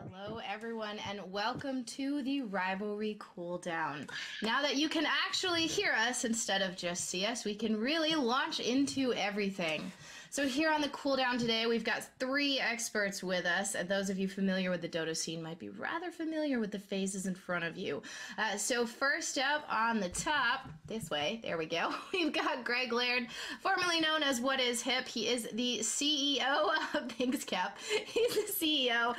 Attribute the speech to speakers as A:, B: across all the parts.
A: Hello everyone and welcome to the Rivalry Cooldown. Now that you can actually hear us instead of just see us, we can really launch into everything. So here on the cooldown today, we've got 3 experts with us, and those of you familiar with the Dota scene might be rather familiar with the faces in front of you. So first up on the top, this way, there we go, we've got Greg Laird, formerly known as What Is Hip. He is the CEO of Thanks Cap. He's the CEO of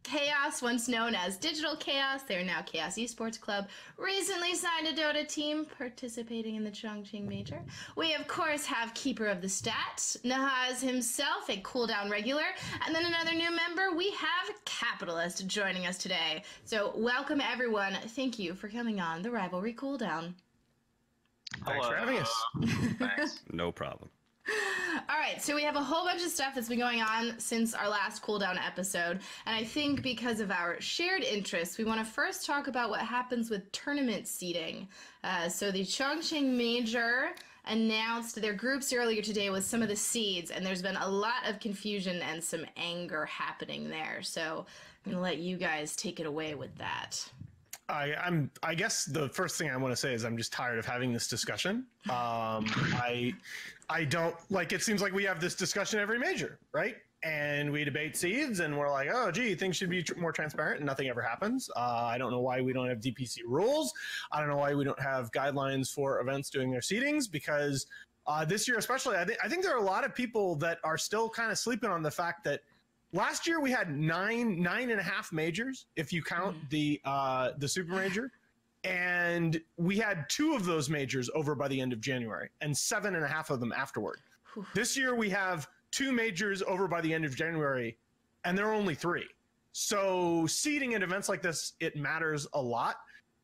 A: Chaos, once known as Digital Chaos. They're now Chaos Esports Club. Recently signed a Dota team, participating in the Chongqing Major. We, of course, have Keeper of the Stats Nahaz himself, a cooldown regular. And then another new member, we have Capitalist joining us today. So welcome, everyone. Thank you for coming on the Rivalry Cooldown.
B: Thanks for having us.
C: Thanks.
B: No problem.
A: All right, so we have a whole bunch of stuff that's been going on since our last cooldown episode, and I think because of our shared interests, we want to first talk about what happens with tournament seeding. So the Chongqing Major announced their groups earlier today with some of the seeds, and there's been a lot of confusion and some anger happening there. So I'm going to let you guys take it away with that.
C: I guess the first thing I want to say is I'm just tired of having this discussion. I don't like, it seems like we have this discussion every major, right? And we debate seeds and we're like, oh, gee, things should be more transparent, and nothing ever happens. I don't know why we don't have DPC rules. I don't know why we don't have guidelines for events doing their seedings, because this year especially, I think there are a lot of people that are still kind of sleeping on the fact that last year we had nine and a half majors, if you count the super major, and we had 2 of those majors over by the end of January, and 7.5 of them afterward. This year we have 2 majors over by the end of January, and there are only 3. So seeding at events like this, it matters a lot.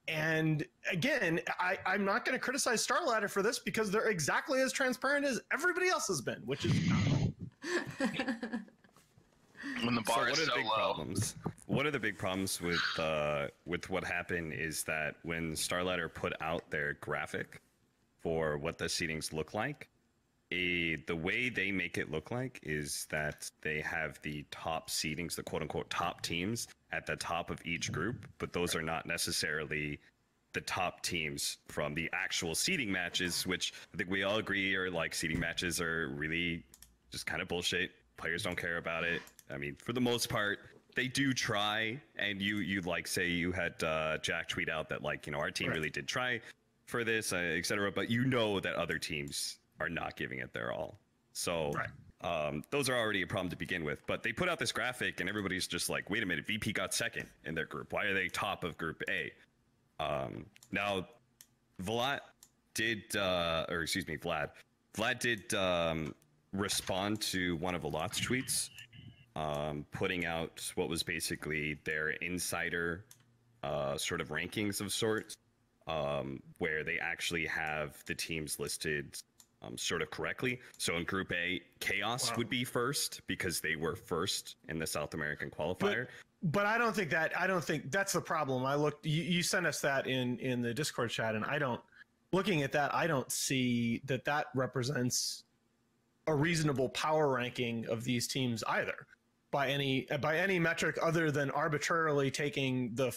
C: And again, I'm not going to criticize StarLadder for this, because they're exactly as transparent as everybody else has been, which is not
D: when the bar is so low.
B: Problems? One of the big problems with what happened is that when StarLadder put out their graphic for what the seedings look like, the way they make it look like is that they have the top seedings, the quote-unquote top teams, at the top of each group, but those are not necessarily the top teams from the actual seeding matches, which I think we all agree are like, seeding matches are really just kind of bullshit. Players don't care about it. I mean, for the most part, they do try. And you like, say you had Jack tweet out that, like, you know, our team really did try for this, etc. But you know that other teams are not giving it their all. So those are already a problem to begin with. But they put out this graphic and everybody's just like, wait a minute, VP got second in their group. Why are they top of Group A? Now, Vlad did respond to one of Alat's tweets, putting out what was basically their insider sort of rankings of sorts, where they actually have the teams listed sort of correctly. So in Group A, Chaos would be first because they were first in the South American qualifier.
C: But I don't think that's the problem. I looked, you sent us that in the Discord chat, and looking at that, I don't see that represents a reasonable power ranking of these teams either, by any metric other than arbitrarily taking the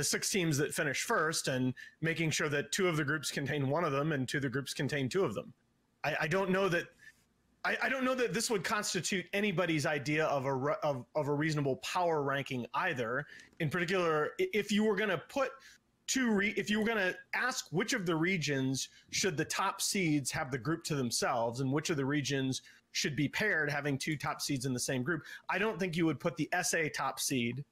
C: 6 teams that finish first and making sure that 2 of the groups contain one of them and 2 of the groups contain 2 of them. I don't know that this would constitute anybody's idea of a reasonable power ranking either. In particular, if you were going to put if you were going to ask which of the regions should the top seeds have the group to themselves and which of the regions should be paired, having 2 top seeds in the same group, I don't think you would put the SA top seed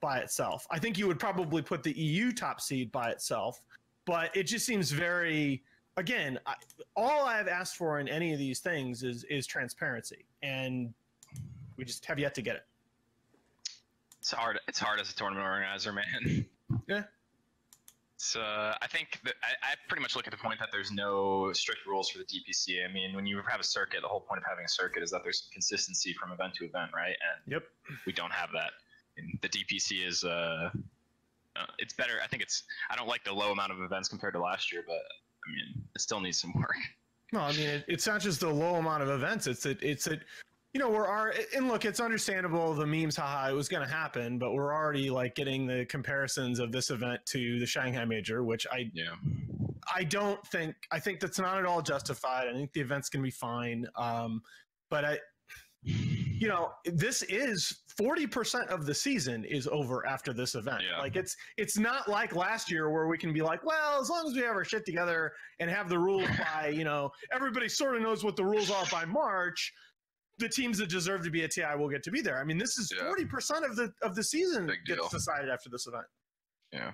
C: by itself. I think you would probably put the EU top seed by itself, but it just seems very, again, all I've asked for in any of these things is transparency, and we just have yet to get it.
D: It's hard as a tournament organizer, man.
C: Yeah.
D: So I think that I pretty much look at the point that there's no strict rules for the DPC. I mean, when you have a circuit, the whole point of having a circuit is that there's some consistency from event to event, right? And we don't have that. And the DPC is it's better. I think I don't like the low amount of events compared to last year, but I mean, it still needs some work.
C: No, I mean, it's not just the low amount of events. It's that you know, and look, it's understandable the memes, haha, it was going to happen, but we're already like getting the comparisons of this event to the Shanghai Major, which I think that's not at all justified. I think the event's going to be fine. But you know, this is 40% of the season is over after this event. Yeah. Like it's not like last year where we can be like, well, as long as we have our shit together and have the rules by, you know, everybody sort of knows what the rules are by March, the teams that deserve to be at TI will get to be there. I mean, this is 40% of the season gets decided after this event.
D: Yeah.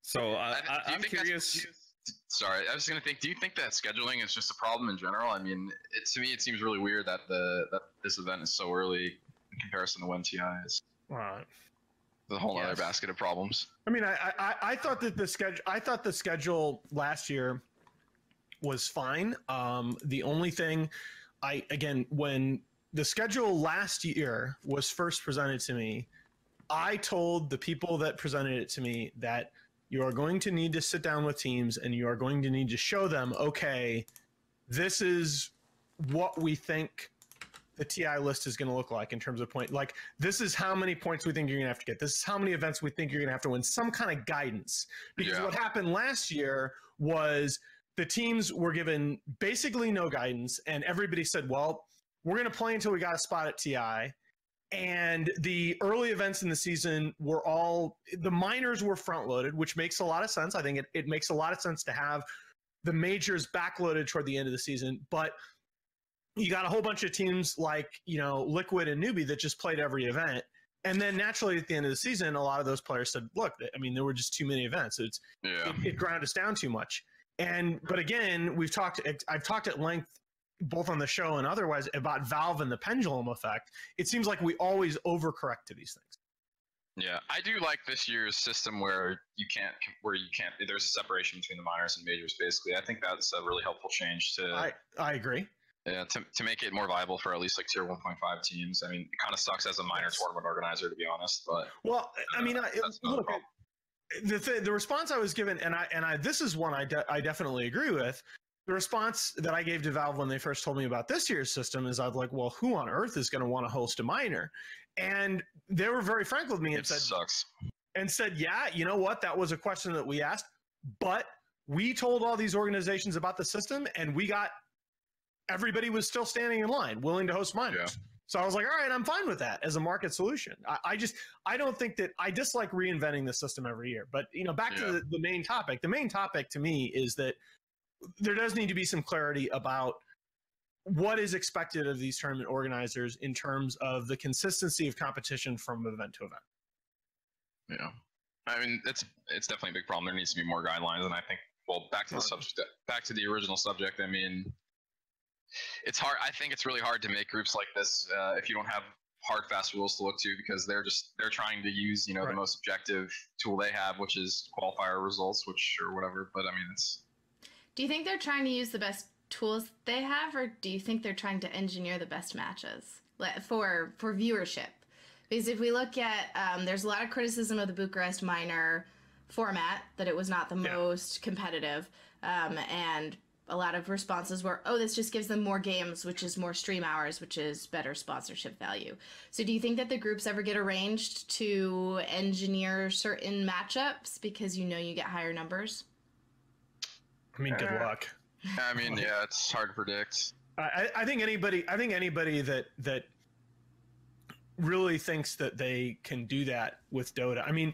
B: So I'm curious.
D: Sorry, I was going to think, do you think that scheduling is just a problem in general? I mean, to me, it seems really weird that that this event is so early in comparison to when TI is.
C: Right.
D: The whole other basket of problems.
C: I mean, I thought that the schedule last year was fine. The only thing when the schedule last year was first presented to me, I told the people that presented it to me that you are going to need to sit down with teams and you are going to need to show them, okay, this is what we think the TI list is going to look like in terms of point. Like, this is how many points we think you're going to have to get. This is how many events we think you're going to have to win. Some kind of guidance. Because what happened last year was the teams were given basically no guidance, and everybody said, well, we're going to play until we got a spot at TI. And the early events in the season were the minors were front loaded, which makes a lot of sense. I think it makes a lot of sense to have the majors backloaded toward the end of the season. But you got a whole bunch of teams like, you know, Liquid and Newbie that just played every event. And then naturally at the end of the season, a lot of those players said, look, I mean, there were just too many events. It ground us down too much. But again, I've talked at length both on the show and otherwise about Valve and the pendulum effect. It seems like we always overcorrect to these things.
D: Yeah, I do like this year's system where there's a separation between the minors and majors. Basically, I think that's a really helpful change to.
C: I agree.
D: Yeah, to make it more viable for at least like tier 1.5 teams. I mean, it kind of sucks as a minor tournament organizer, to be honest. But
C: I mean, look, the response I was given, and this is one I definitely agree with. The response that I gave to Valve when they first told me about this year's system is I was like, well, who on earth is going to want to host a minor? And they were very frank with me and said, yeah, you know what? That was a question that we asked, but we told all these organizations about the system and everybody was still standing in line, willing to host minors. Yeah. So I was like, all right, I'm fine with that as a market solution. I don't think that I dislike reinventing the system every year, but you know, back to the main topic. The main topic to me is that there does need to be some clarity about what is expected of these tournament organizers in terms of the consistency of competition from event to event.
D: Yeah. I mean, it's definitely a big problem. There needs to be more guidelines. And I think, well, back to the original subject. I mean, it's hard. I think it's really hard to make groups like this if you don't have hard, fast rules to look to, because they're trying to use, you know, the most objective tool they have, which is qualifier results, or whatever. But I mean,
A: Do you think they're trying to use the best tools they have, or do you think they're trying to engineer the best matches for viewership? Because if we look at, there's a lot of criticism of the Bucharest minor format, that it was not the most competitive, and a lot of responses were, oh, this just gives them more games, which is more stream hours, which is better sponsorship value. So do you think that the groups ever get arranged to engineer certain matchups because you know you get higher numbers?
C: I mean, good luck.
D: I mean, yeah, it's hard to predict.
C: I think anybody that really thinks that they can do that with Dota. I mean,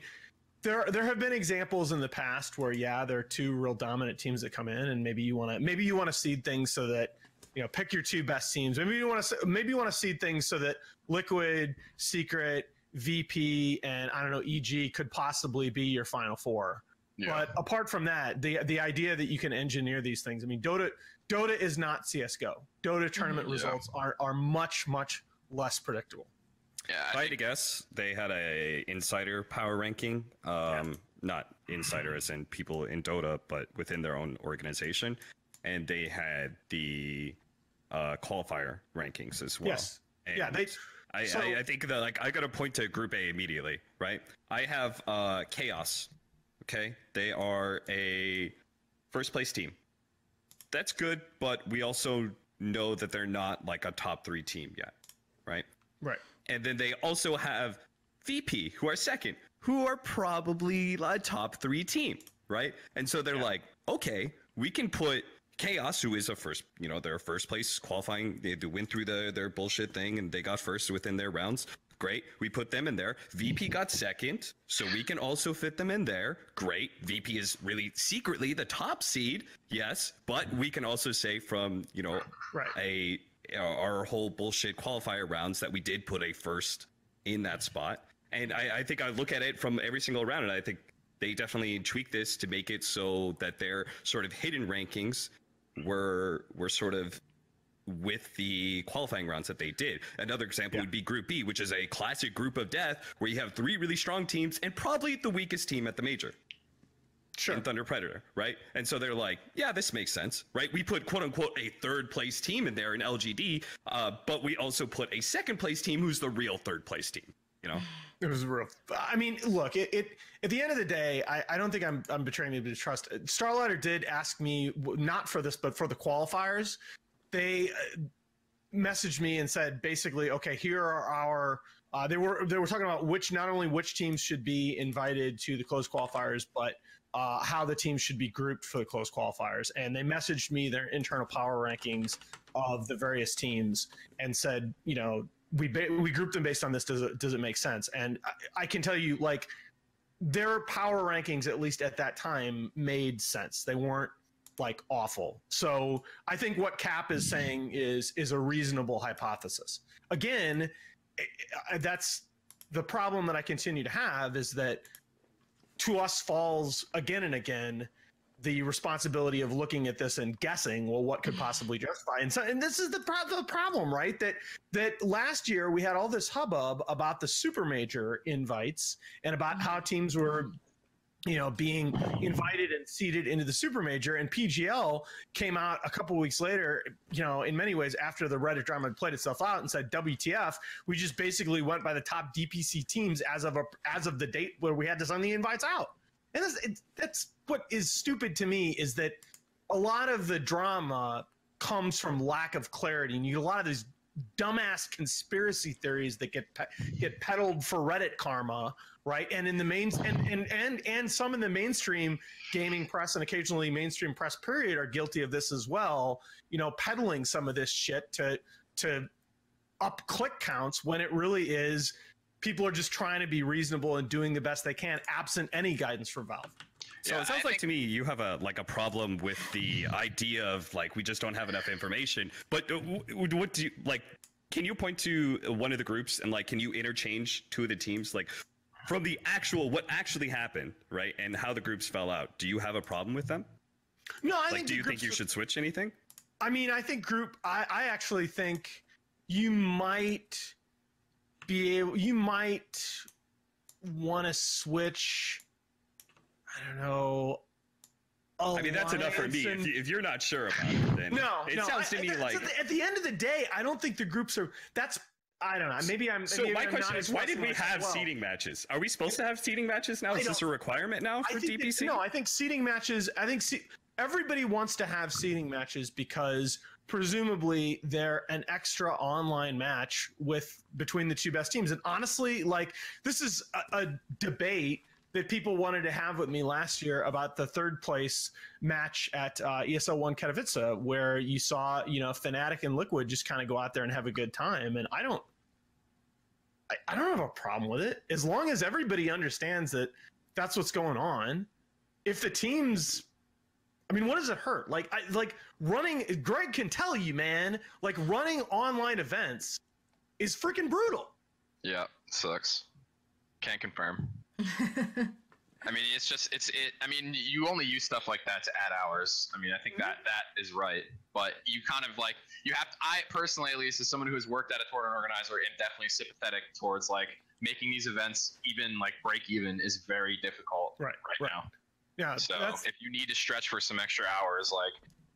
C: there have been examples in the past where there are two real dominant teams that come in, and maybe you want to seed things so that, you know, pick your two best teams. Maybe you want to seed things so that Liquid, Secret, VP, and I don't know, EG could possibly be your final four. Yeah. But apart from that, the idea that you can engineer these things, I mean, Dota is not CSGO. Dota tournament results are much, much less predictable.
B: Yeah, if I had to guess, they had a insider power ranking, not insider as in people in Dota, but within their own organization, and they had the qualifier rankings as well. Yes, and I think that, like, I got to point to Group A immediately, right? I have Chaos. Okay, they are a first place team. That's good, but we also know that they're not like a top 3 team yet, right?
C: Right.
B: And then they also have VP, who are second, who are probably a top 3 team, right? And so they're like, okay, we can put Chaos, who is a first, you know, their first place qualifying. They went through their bullshit thing and they got first within their rounds. Great. We put them in there. VP got second, so we can also fit them in there. Great. VP is really secretly the top seed. Yes. But we can also say from, you know, our whole bullshit qualifier rounds that we did put a first in that spot. And I think I look at it from every single round, and I think they definitely tweaked this to make it so that their sort of hidden rankings were sort of with the qualifying rounds that they did. Another example would be Group B, which is a classic group of death where you have 3 really strong teams and probably the weakest team at the major. Sure. In Thunder Predator, right? And so they're like, yeah, this makes sense, right? We put quote unquote a 3rd place team in there in LGD, but we also put a 2nd place team who's the real 3rd place team, you know?
C: It was real. I mean, look, it at the end of the day, I don't think I'm betraying you to trust. Starlighter did ask me, not for this, but for the qualifiers. They messaged me and said, basically, okay, here are our. They were talking about not only which teams should be invited to the closed qualifiers, but how the teams should be grouped for the closed qualifiers. And they messaged me their internal power rankings of the various teams and said, you know, we grouped them based on this. Does it make sense? And I can tell you, like, their power rankings, at least at that time, made sense. They weren't like awful. So I think what Cap is saying is a reasonable hypothesis. Again, that's the problem that I continue to have, is that to us falls again and again the responsibility of looking at this and guessing, well, what could possibly justify? And this is the problem, right? That last year we had all this hubbub about the super major invites and about how teams were, you know, being invited and seeded into the super major, and PGL came out a couple weeks later, you know, in many ways after the Reddit drama had played itself out, and said, WTF, we just basically went by the top DPC teams as of the date where we had to send the invites out. And that's what is stupid to me, is that a lot of the drama comes from lack of clarity, and you get a lot of these dumbass conspiracy theories that get peddled for Reddit karma, right? And in the and some in the mainstream gaming press and occasionally mainstream press period are guilty of this as well, you know, peddling some of this shit to up click counts, when it really is people are just trying to be reasonable and doing the best they can, absent any guidance from Valve.
B: So it sounds like to me you have a problem with the idea of, like, we just don't have enough information. But what do you, like, can you point to one of the groups and, like, can you interchange 2 of the teams, like, from the actual what actually happened, right, and how the groups fell out? Do you have a problem with them?
C: No, I
B: think. Do you think you should switch anything?
C: I mean, I think I actually think you might want to switch. I don't know.
B: I mean, that's enough for me. If you're not sure about it, then it sounds to me like
C: at the end of the day, I don't think the groups are. I don't know. Maybe I'm.
B: So my question is, why did we have seeding matches? Are we supposed to have seeding matches now? Is this a requirement now for DPC?
C: No, I think seeding matches. Everybody wants to have seeding matches because presumably they're an extra online match between the 2 best teams. And honestly, like, this is a debate that people wanted to have with me last year about the 3rd place match at ESL 1 Katowice, where you saw, you know, Fnatic and Liquid just kind of go out there and have a good time. And I don't have a problem with it, as long as everybody understands that that's what's going on. If the teams, I mean, what does it hurt? Like running, Greg can tell you, man, like, running online events is freaking brutal.
D: Yeah, sucks. Can't confirm. I mean, I mean, you only use stuff like that to add hours. I mean, I think that is right, but you kind of, like, I personally, at least as someone who has worked at a tournament organizer, am definitely sympathetic towards, like, making these events even, like, break even is very difficult right now.
C: Yeah.
D: So if you need to stretch for some extra hours, like,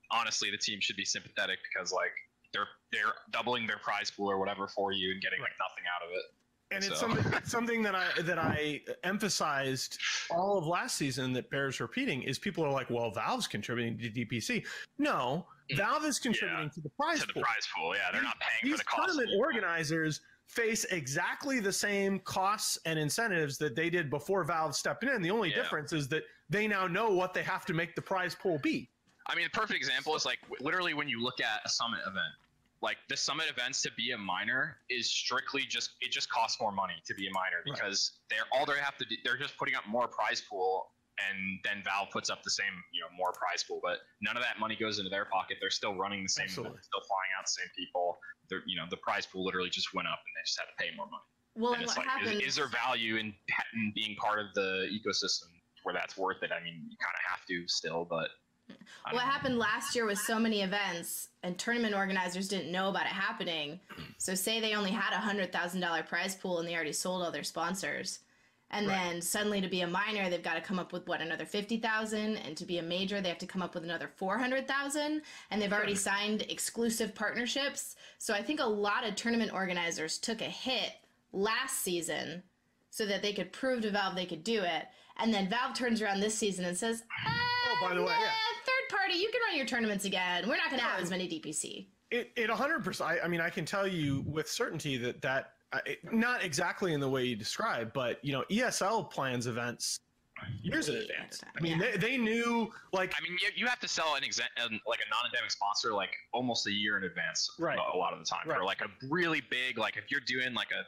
D: honestly, the team should be sympathetic, because, like, they're doubling their prize pool or whatever for you and getting like nothing out of it.
C: And it's something that I emphasized all of last season that bears repeating is people are like, well, Valve's contributing to DPC. No, Valve is contributing to the prize pool.
D: To the prize pool, yeah. They're not paying for the cost.
C: These tournament organizers face exactly the same costs and incentives that they did before Valve stepped in. The only difference is that they now know what they have to make the prize pool be.
D: I mean, the perfect example is like literally when you look at a summit event. Like the summit events to be a minor is strictly it just costs more money to be a minor because they're just putting up more prize pool, and then Valve puts up the same, more prize pool, but none of that money goes into their pocket. They're still running the same, still flying out the same people. They're, the prize pool literally just went up and they just had to pay more money.
A: Well,
D: and it's like, is there value in being part of the ecosystem where that's worth it? I mean, you kind of have to still, but
A: what happened last year was so many events and tournament organizers didn't know about it happening. So say they only had $100,000 prize pool and they already sold all their sponsors. And then suddenly to be a minor, they've got to come up with another 50,000, and to be a major, they have to come up with another 400,000, and they've already signed exclusive partnerships. So I think a lot of tournament organizers took a hit last season so that they could prove to Valve they could do it. And then Valve turns around this season and says,
C: by the way,
A: third party, you can run your tournaments again. We're not going to have as many DPC.
C: It 100%. I mean, I can tell you with certainty that not exactly in the way you described, but ESL plans events years in advance. I mean, they knew, like, I mean, you have to sell like a non-endemic sponsor like almost a year in advance, a lot of the time for like a really big, like if you're doing like a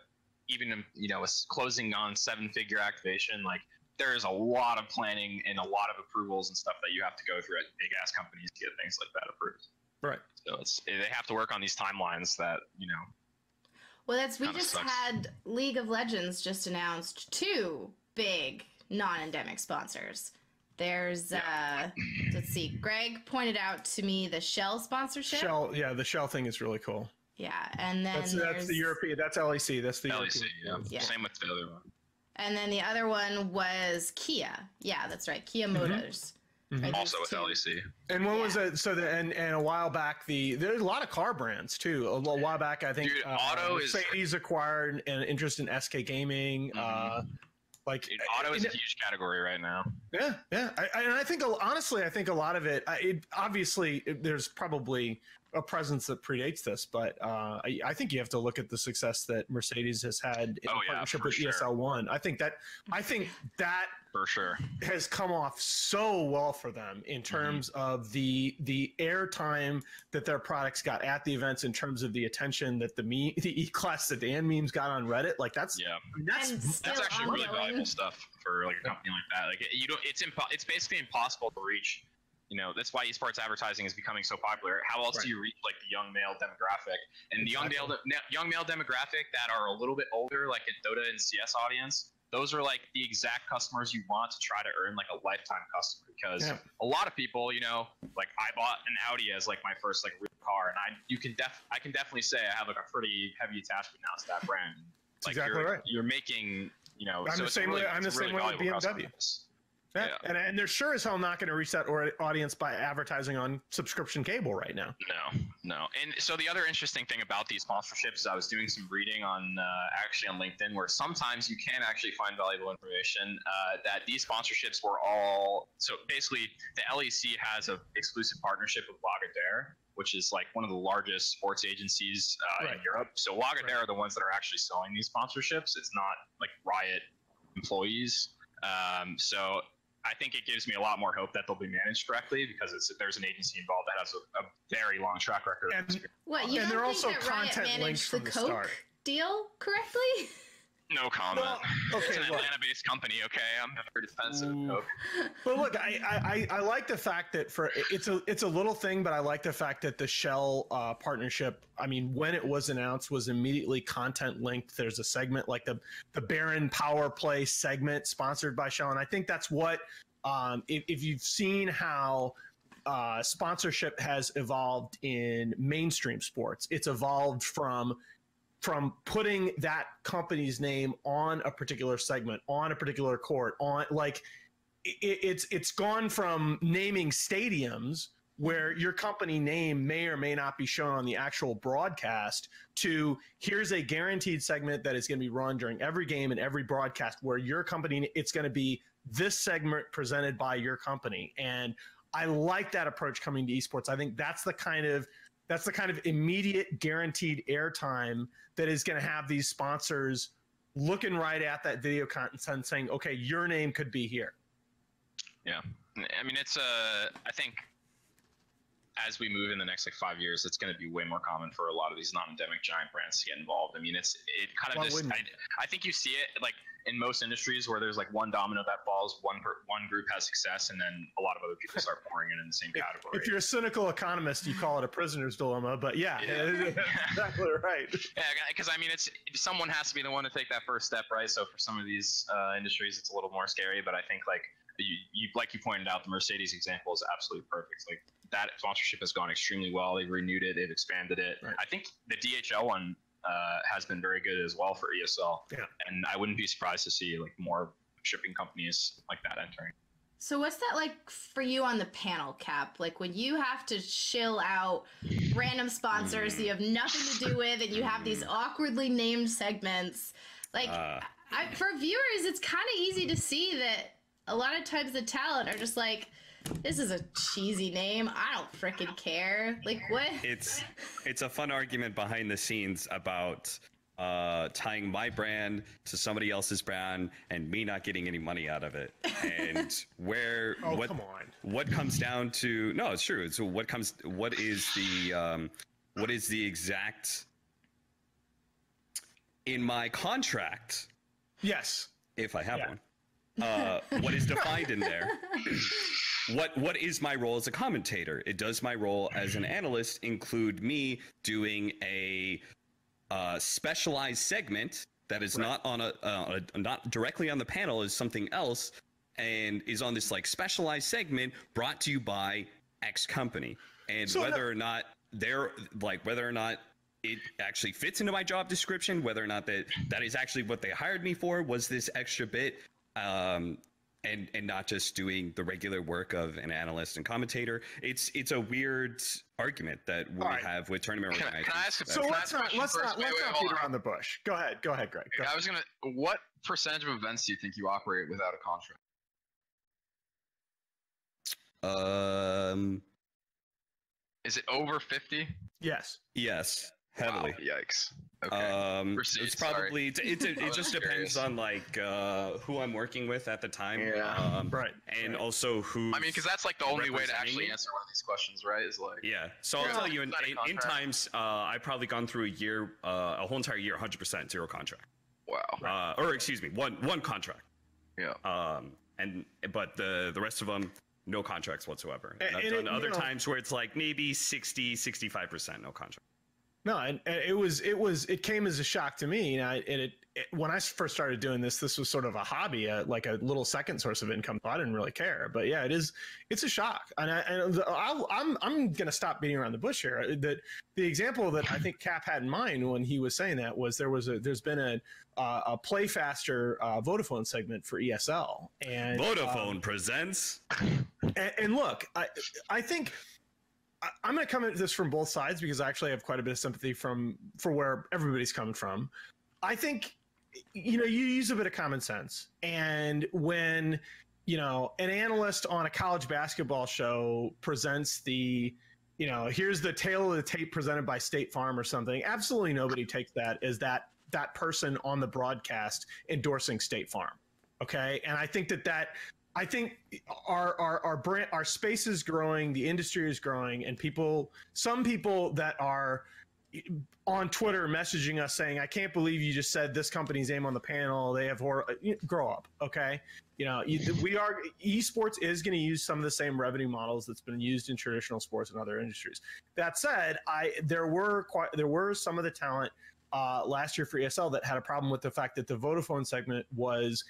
C: closing on 7-figure activation, like there's a lot of planning and a lot of approvals and stuff that you have to go through at big ass companies to get things like that approved. Right. So they have to work on these timelines that
A: Well, we just had League of Legends just announced 2 big non-endemic sponsors. There's let's see, Greg pointed out to me the Shell sponsorship.
C: The Shell thing is really cool.
A: Yeah, and then
C: that's the European. That's LEC. That's the
D: LEC.
C: European.
D: Yeah. Same with the other one.
A: And then the other one was Kia. Yeah, that's right, Kia Motors.
D: Right, also with LEC.
C: And when was it? So and a while back, there's a lot of car brands too. A while back, I think Mercedes acquired an interest in SK Gaming.
D: Auto is a huge category right now.
C: Yeah. And I think honestly, a lot of it. There's probably a presence that predates this, but I think you have to look at the success that Mercedes has had in partnership with ESL One. I think that
D: for sure
C: has come off so well for them in terms of the airtime that their products got at the events, in terms of the attention that the E-Class sedan memes got on Reddit. Like that's
D: actually really valuable stuff for like a company like that. Like it's basically impossible to reach. That's why esports advertising is becoming so popular. How else do you reach like the young male demographic and the young male demographic that are a little bit older, like a Dota and CS audience? Those are like the exact customers you want to try to earn like a lifetime customer, because a lot of people, like I bought an Audi as like my first like real car, and I can definitely say I have like a pretty heavy attachment now to that brand. Like
C: exactly right.
D: You're making,
C: I'm the same way with BMW. Yeah. And they're sure as hell not going to reach that audience by advertising on subscription cable right now.
D: No. And so the other interesting thing about these sponsorships, I was doing some reading on actually on LinkedIn, where sometimes you can actually find valuable information that these sponsorships were all. So basically, the LEC has an exclusive partnership with Lagardère, which is like one of the largest sports agencies in Europe. So Lagardère are the ones that are actually selling these sponsorships. It's not like Riot employees. So I think it gives me a lot more hope that they'll be managed correctly, because there's an agency involved that has a very long track record.
C: And they're also content links from the Coke
A: deal correctly?
D: No comment. It's an Atlanta-based company. Okay, I'm very defensive of Coke.
C: But look, I like the fact that it's a little thing, but I like the fact that the Shell partnership, I mean, when it was announced, was immediately content linked. There's a segment like the Baron Power Play segment sponsored by Shell, and I think that's what if you've seen how sponsorship has evolved in mainstream sports, it's evolved from putting that company's name on a particular segment, on a particular court, on like it's gone from naming stadiums where your company name may or may not be shown on the actual broadcast, to here's a guaranteed segment that is going to be run during every game and every broadcast where your company, it's going to be this segment presented by your company. And I like that approach coming to esports. I think that's the kind of immediate guaranteed airtime that is going to have these sponsors looking right at that video content and saying, okay, your name could be here.
D: Yeah. I mean, I think as we move in the next 5 years, it's going to be way more common for a lot of these non-endemic giant brands to get involved. I mean, I think you see it in most industries where there's one domino that falls, one group has success, and then a lot of other people start pouring in the same category.
C: If you're a cynical economist, you call it a prisoner's dilemma, but yeah. Exactly right.
D: Yeah, because I mean, someone has to be the one to take that first step, right? So for some of these industries, it's a little more scary, but I think you pointed out, the Mercedes example is absolutely perfect. That sponsorship has gone extremely well. They've renewed it, they've expanded it. Right. I think the DHL one has been very good as well for ESL. Yeah. And I wouldn't be surprised to see more shipping companies like that entering.
A: So what's that like for you on the panel, Cap? When you have to shill out random sponsors you have nothing to do with, and you have these awkwardly named segments. For viewers, it's kind of easy to see that a lot of times the talent are just this is a cheesy name. I don't freaking care. What?
B: It's a fun argument behind the scenes about tying my brand to somebody else's brand and me not getting any money out of it. And
C: come on.
B: What comes down to, no, it's true. So what is the exact in my contract?
C: Yes.
B: If I have one. What is defined in there? What is my role as a commentator? Does my role as an analyst include me doing a specialized segment that is not on not directly on the panel, is something else, and is on this specialized segment brought to you by X company? And whether or not it actually fits into my job description, whether or not that is actually what they hired me for, was this extra bit, and not just doing the regular work of an analyst and commentator. It's a weird argument that we have with tournament organizers.
D: Can I ask
C: so let's not beat around the bush. Go ahead, Greg.
D: What percentage of events do you think you operate without a contract? Is it over 50?
C: Yes.
B: Heavily.
D: Wow, yikes. Okay.
B: It's probably it just depends on who I'm working with at the time.
C: Yeah. Right.
B: And also who.
D: I mean, because that's the only way to actually answer one of these questions, right? Is
B: yeah. So I'll tell you, in times, I've probably gone through a whole entire year, 100% zero contract.
D: Wow.
B: Or excuse me, one contract.
D: Yeah.
B: But the rest of them, no contracts whatsoever. And I've done other times where it's maybe 60, 65% no contract.
C: No, and it came as a shock to me. When I first started doing this was sort of a hobby, like a little second source of income. So I didn't really care, but yeah, it's a shock. And I'm going to stop beating around the bush here. That the example that I think Cap had in mind when he was saying that was there's been a Play Faster Vodafone segment for ESL, and
B: Vodafone presents.
C: And look, I think. I'm going to come at this from both sides because I actually have quite a bit of sympathy for where everybody's coming from. I think, you use a bit of common sense. And when, an analyst on a college basketball show presents here's the tale of the tape presented by State Farm or something, absolutely nobody takes that as that person on the broadcast endorsing State Farm. Okay. And I think I think our brand, our space is growing, the industry is growing, and some people that are on Twitter messaging us saying, "I can't believe you just said this company's name on the panel. They have grow up." Okay. Esports is going to use some of the same revenue models that's been used in traditional sports and other industries. That said, there were some of the talent last year for ESL that had a problem with the fact that the Vodafone segment was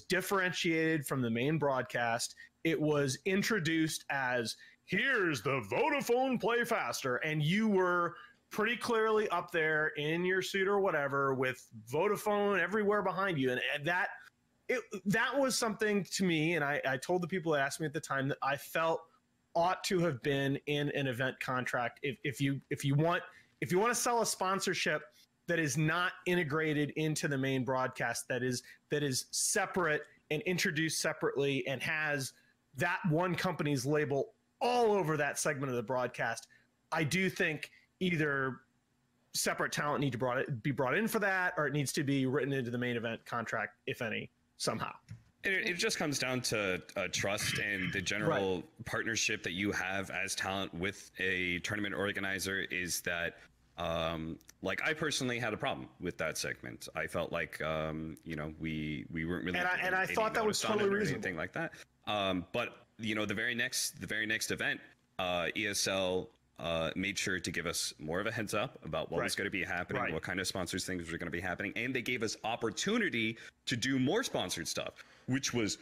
C: differentiated from the main broadcast. It was introduced as, here's the Vodafone Play Faster, and you were pretty clearly up there in your suit or whatever with Vodafone everywhere behind you. And that was something to me, and I told the people that asked me at the time that I felt ought to have been in an event contract. If you want to sell a sponsorship that is not integrated into the main broadcast, that is separate and introduced separately and has that one company's label all over that segment of the broadcast, I do think either separate talent need to be brought in for that, or it needs to be written into the main event contract, if any, somehow.
B: It just comes down to trust and the general partnership that you have as talent with a tournament organizer. Is that like, I personally had a problem with that segment. I felt like we weren't really,
C: and I thought that was totally reasonable,
B: anything like that. But the very next event, ESL made sure to give us more of a heads up about what was going to be happening, what kind of sponsors things were going to be happening, and they gave us opportunity to do more sponsored stuff, which was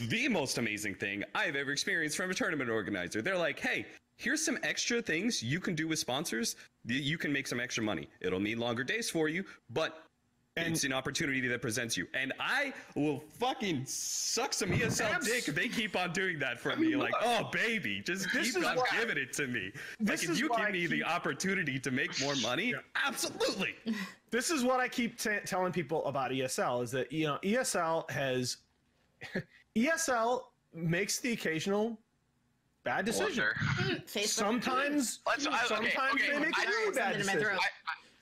B: the most amazing thing I've ever experienced from a tournament organizer. They're like, hey, here's some extra things you can do with sponsors. You can make some extra money. It'll mean longer days for you, but it's an opportunity that presents you. And I will fucking suck some ESL dick if they keep on doing that for me. Like, oh, baby, just keep on giving it to me. Like, if you give me the opportunity to make more money, absolutely.
C: This is what I keep telling people about ESL, is that, ESL makes the occasional bad decision. Sometimes they make really bad decisions.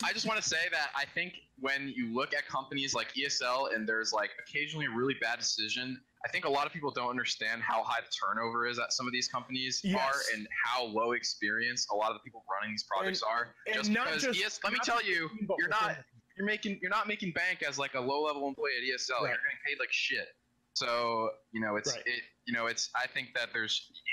D: I just want to say that I think when you look at companies like ESL and there's like occasionally a really bad decision, I think a lot of people don't understand how high the turnover is at some of these companies are, and how low experience a lot of the people running these projects are. Just because let me tell you, you're not making bank as like a low-level employee at ESL. You're getting paid like shit. So, I think that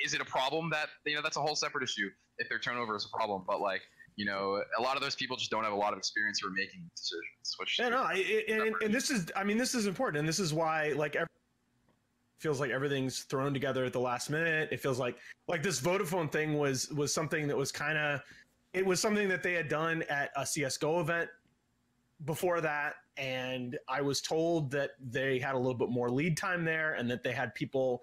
D: is it a problem that, that's a whole separate issue if their turnover is a problem, but like, a lot of those people just don't have a lot of experience for making decisions, which
C: this is important. And this is why, like, feels like everything's thrown together at the last minute. It feels like this Vodafone thing was something that was it was something that they had done at a CSGO event before that. And I was told that they had a little bit more lead time there, and that they had people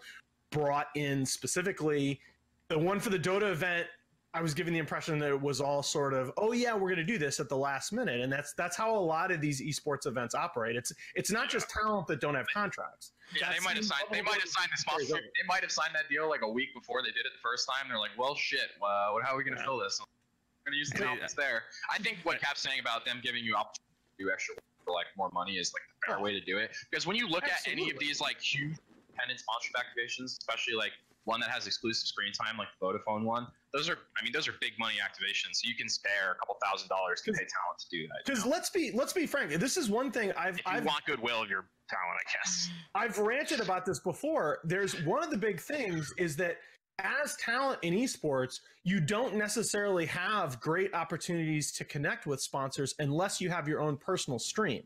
C: brought in specifically. The one for the Dota event, I was given the impression that it was all sort of, oh yeah, we're going to do this at the last minute, and that's how a lot of these esports events operate. It's not just talent that don't have contracts.
D: Yeah, they might have signed the sponsorship. They might have signed that deal like a week before they did it the first time. They're like, well, shit, how are we going to fill this? We're going to use the talent that's there. I think what Cap's saying about them giving you opportunity to do extra work for like more money is like the fair way to do it. Because when you look at any of these like huge independent sponsorship activations, especially like one that has exclusive screen time, like the Vodafone one, those are big money activations. So you can spare a couple $1,000 to pay talent to do that.
C: Because let's be frank, this is one thing if you
D: want goodwill of your talent, I guess.
C: I've ranted about this before. There's one of the big things is that as talent in esports, you don't necessarily have great opportunities to connect with sponsors unless you have your own personal stream.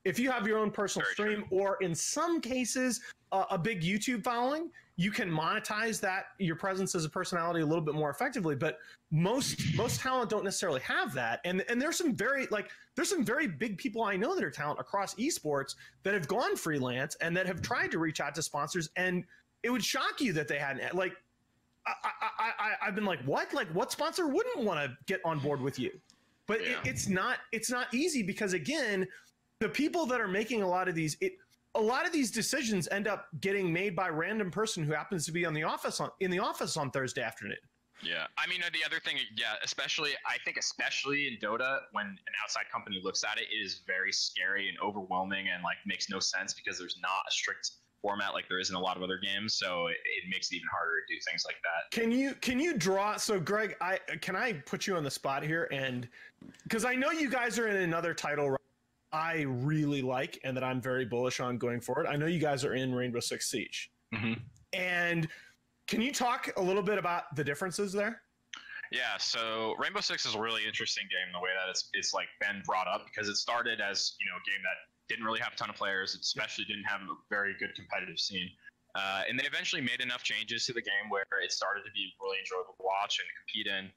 C: If you have your own personal stream, or in some cases, a big YouTube following, you can monetize your presence as a personality a little bit more effectively. But most talent don't necessarily have that. And there's some very big people I know that are talent across esports that have gone freelance and that have tried to reach out to sponsors. And it would shock you that they hadn't. Like, I've been like, what? Like, what sponsor wouldn't want to get on board with you? But it's not easy, because again, the people that are making a lot of these decisions end up getting made by a random person who happens to be in the office on Thursday afternoon.
D: Yeah, I mean, the other thing, especially in Dota, when an outside company looks at it, it is very scary and overwhelming, and like makes no sense because there's not a strict format like there is in a lot of other games. So it makes it even harder to do things like that.
C: Can you draw? So Greg, can I put you on the spot here? And because I know you guys are in another title I really like and that I'm very bullish on going forward. I know you guys are in Rainbow Six Siege.
D: Mm-hmm.
C: And can you talk a little bit about the differences there?
D: Yeah, so Rainbow Six is a really interesting game the way that it's like been brought up, because it started as, a game that didn't really have a ton of players. It especially didn't have a very good competitive scene. And they eventually made enough changes to the game where it started to be really enjoyable to watch and compete in.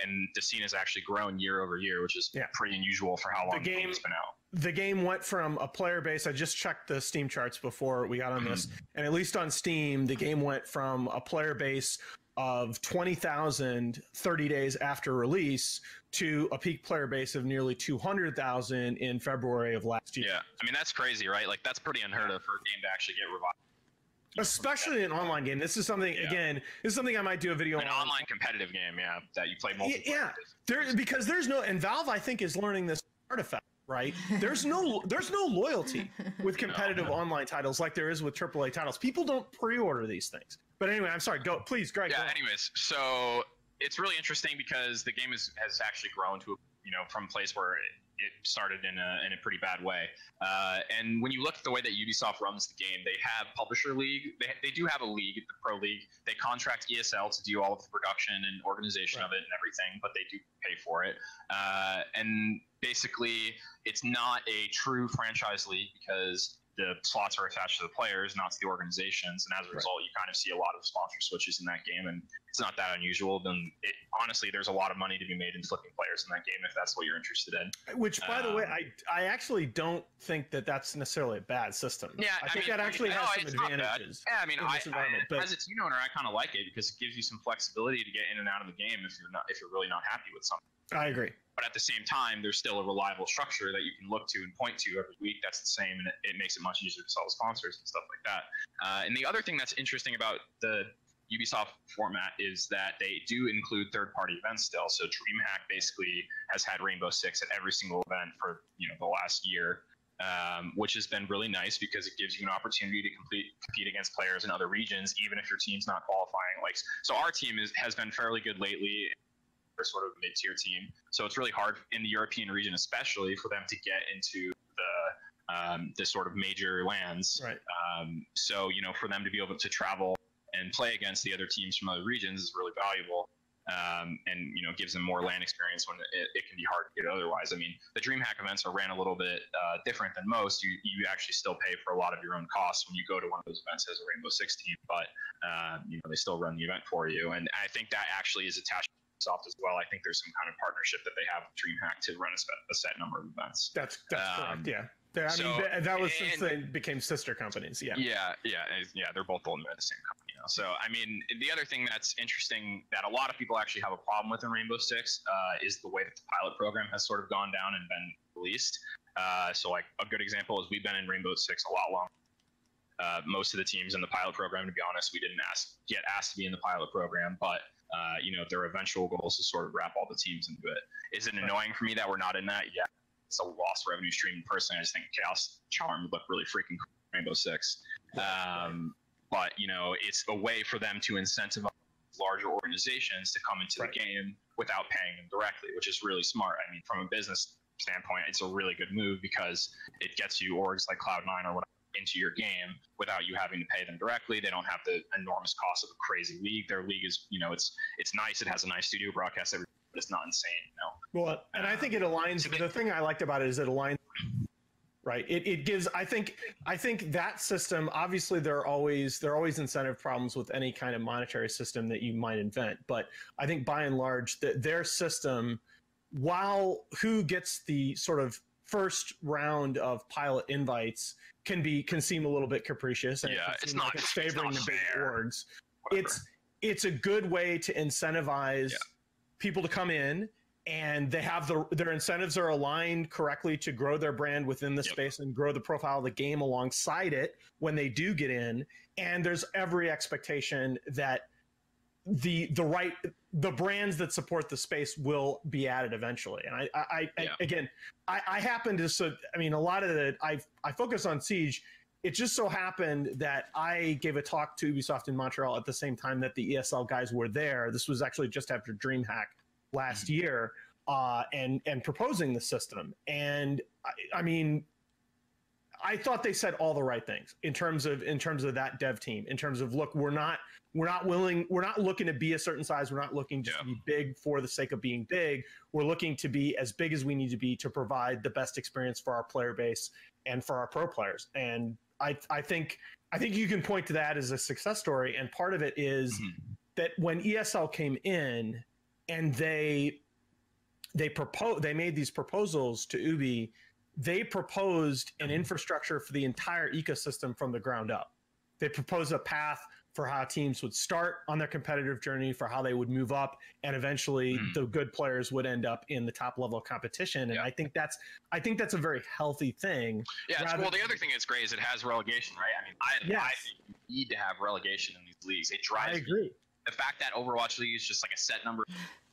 D: And the scene has actually grown year over year, which is pretty unusual for how long the game's been out.
C: The game went from a player base. I just checked the Steam charts before we got on this, and at least on Steam, the game went from a player base of 20,000 30 days after release to a peak player base of nearly 200,000 in February of last year.
D: Yeah, I mean, that's crazy, right? Like, that's pretty unheard of for a game to actually get revived.
C: Especially an online game. This is something, again, this is something I might do a video on.
D: An online competitive game, that you play multiplayer.
C: Yeah, because there's no, and Valve, I think, is learning this artifact, right? There's no loyalty with competitive online titles like there is with AAA titles. People don't pre-order these things. But anyway, I'm sorry. Go, please, Greg.
D: Yeah. Anyways, so it's really interesting because the game has actually grown to, from a place where it started in a pretty bad way. And when you look at the way that Ubisoft runs the game, they have Publisher League. They do have a league, the Pro League. They contract ESL to do all of the production and organization of it and everything, but they do pay for it. And basically, it's not a true franchise league because the slots are attached to the players, not to the organizations, and as a result, you kind of see a lot of sponsor switches in that game, and it's not that unusual. Then, honestly, there's a lot of money to be made in flipping players in that game if that's what you're interested in.
C: Which, by the way, I actually don't think that that's necessarily a bad system.
D: Yeah,
C: I think that actually has some advantages.
D: Yeah, I mean,
C: but
D: as a team owner, I kind of like it because it gives you some flexibility to get in and out of the game if you're really not happy with something.
C: I agree.
D: But at the same time, there's still a reliable structure that you can look to and point to every week. That's the same, and it makes it much easier to sell sponsors and stuff like that. And the other thing that's interesting about the Ubisoft format is that they do include third-party events still. So DreamHack basically has had Rainbow Six at every single event for the last year, which has been really nice because it gives you an opportunity to compete against players in other regions, even if your team's not qualifying. So our team has been fairly good lately. Or sort of mid-tier team, so it's really hard in the European region, especially for them to get into the sort of major lands.
C: Right.
D: So for them to be able to travel and play against the other teams from other regions is really valuable, and gives them more LAN experience when it can be hard to get otherwise. I mean, the DreamHack events are ran a little bit different than most. You actually still pay for a lot of your own costs when you go to one of those events as a Rainbow Six team, but they still run the event for you, and I think that actually is attached as well. I think there's some kind of partnership that they have with DreamHack to run a set number of events.
C: That's correct. Yeah. That was since they became sister companies. Yeah.
D: They're both owned by the same company now. So I mean, the other thing that's interesting that a lot of people actually have a problem with in Rainbow Six is the way that the pilot program has sort of gone down and been released. So like a good example is we've been in Rainbow Six a lot longer. Most of the teams in the pilot program, to be honest, we didn't get asked to be in the pilot program, but their eventual goal is to sort of wrap all the teams into it. Is it annoying for me that we're not in that? Yeah, it's a lost revenue stream. Personally, I just think Chaos Charm would look really freaking cool in Rainbow Six. But it's a way for them to incentivize larger organizations to come into the game without paying them directly, which is really smart. I mean, from a business standpoint, it's a really good move because it gets you orgs like Cloud9 or whatever into your game without you having to pay them directly. They don't have the enormous cost of a crazy league. Their league is, it's nice. It has a nice studio broadcast, but it's not insane.
C: Well, and I think it aligns. The thing I liked about it is it aligns. Right. It gives. I think that system. Obviously, there are always incentive problems with any kind of monetary system that you might invent. But I think by and large, their system, while who gets the sort of first round of pilot invites can seem a little bit capricious, and
D: it's not
C: favoring the big orgs. It's a good way to incentivize people to come in, and they have their incentives are aligned correctly to grow their brand within the space and grow the profile of the game alongside it when they do get in. And there's every expectation that the brands that support the space will be added eventually. And I happen to, a lot of I focus on Siege. It just so happened that I gave a talk to Ubisoft in Montreal at the same time that the ESL guys were there. This was actually just after DreamHack last year, and proposing the system. And I thought they said all the right things in terms of that dev team, in terms of, look, we're not looking to be a certain size. We're not looking just to be big for the sake of being big. We're looking to be as big as we need to be to provide the best experience for our player base and for our pro players. And I think you can point to that as a success story. And part of it is that when ESL came in and they made these proposals to Ubi, they proposed an infrastructure for the entire ecosystem from the ground up. They proposed a path for how teams would start on their competitive journey, for how they would move up, and eventually the good players would end up in the top level of competition. And I think that's a very healthy thing.
D: Yeah, well, the other thing that's great is it has relegation, right? I mean, I think you need to have relegation in these leagues. It drives.
C: I agree.
D: The fact that Overwatch League is just like a set number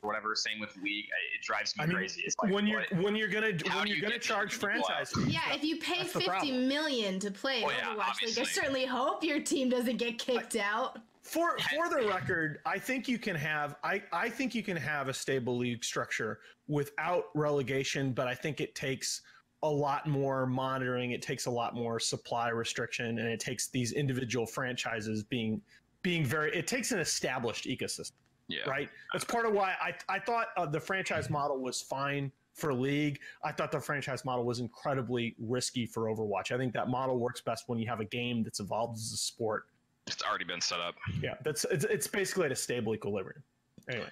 D: or whatever, same with League, it drives me crazy. It's like,
C: when you're gonna charge franchise fees.
A: Yeah, if you pay 50 million to play Overwatch League, I certainly hope your team doesn't get kicked out.
C: For the record, I think you can have I think you can have a stable league structure without relegation, but I think it takes a lot more monitoring, it takes a lot more supply restriction, and it takes these individual franchises being very, it takes an established ecosystem. Yeah. Right. That's part of why I thought the franchise model was fine for League. I thought the franchise model was incredibly risky for Overwatch. I think that model works best when you have a game that's evolved as a sport.
D: It's already been set up.
C: Yeah, it's basically at a stable equilibrium. Anyway,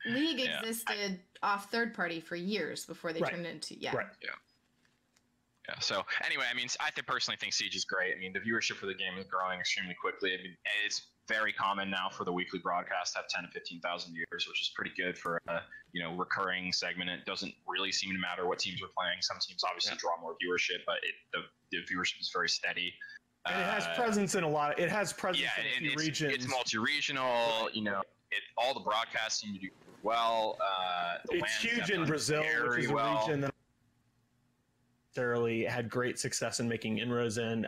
A: League existed off third party for years before they turned it into
C: Right.
D: Yeah. So anyway, I mean, I personally think Siege is great. I mean, the viewership for the game is growing extremely quickly. I mean, it's very common now for the weekly broadcast to have 10 to 15,000 viewers, which is pretty good for a recurring segment. It doesn't really seem to matter what teams are playing. Some teams obviously draw more viewership, but the viewership is very steady.
C: And it has presence in a lot. It has presence in regions.
D: It's multi-regional. All the broadcasts seem to do well.
C: It's huge in Brazil, which is a region that necessarily had great success in making inroads in.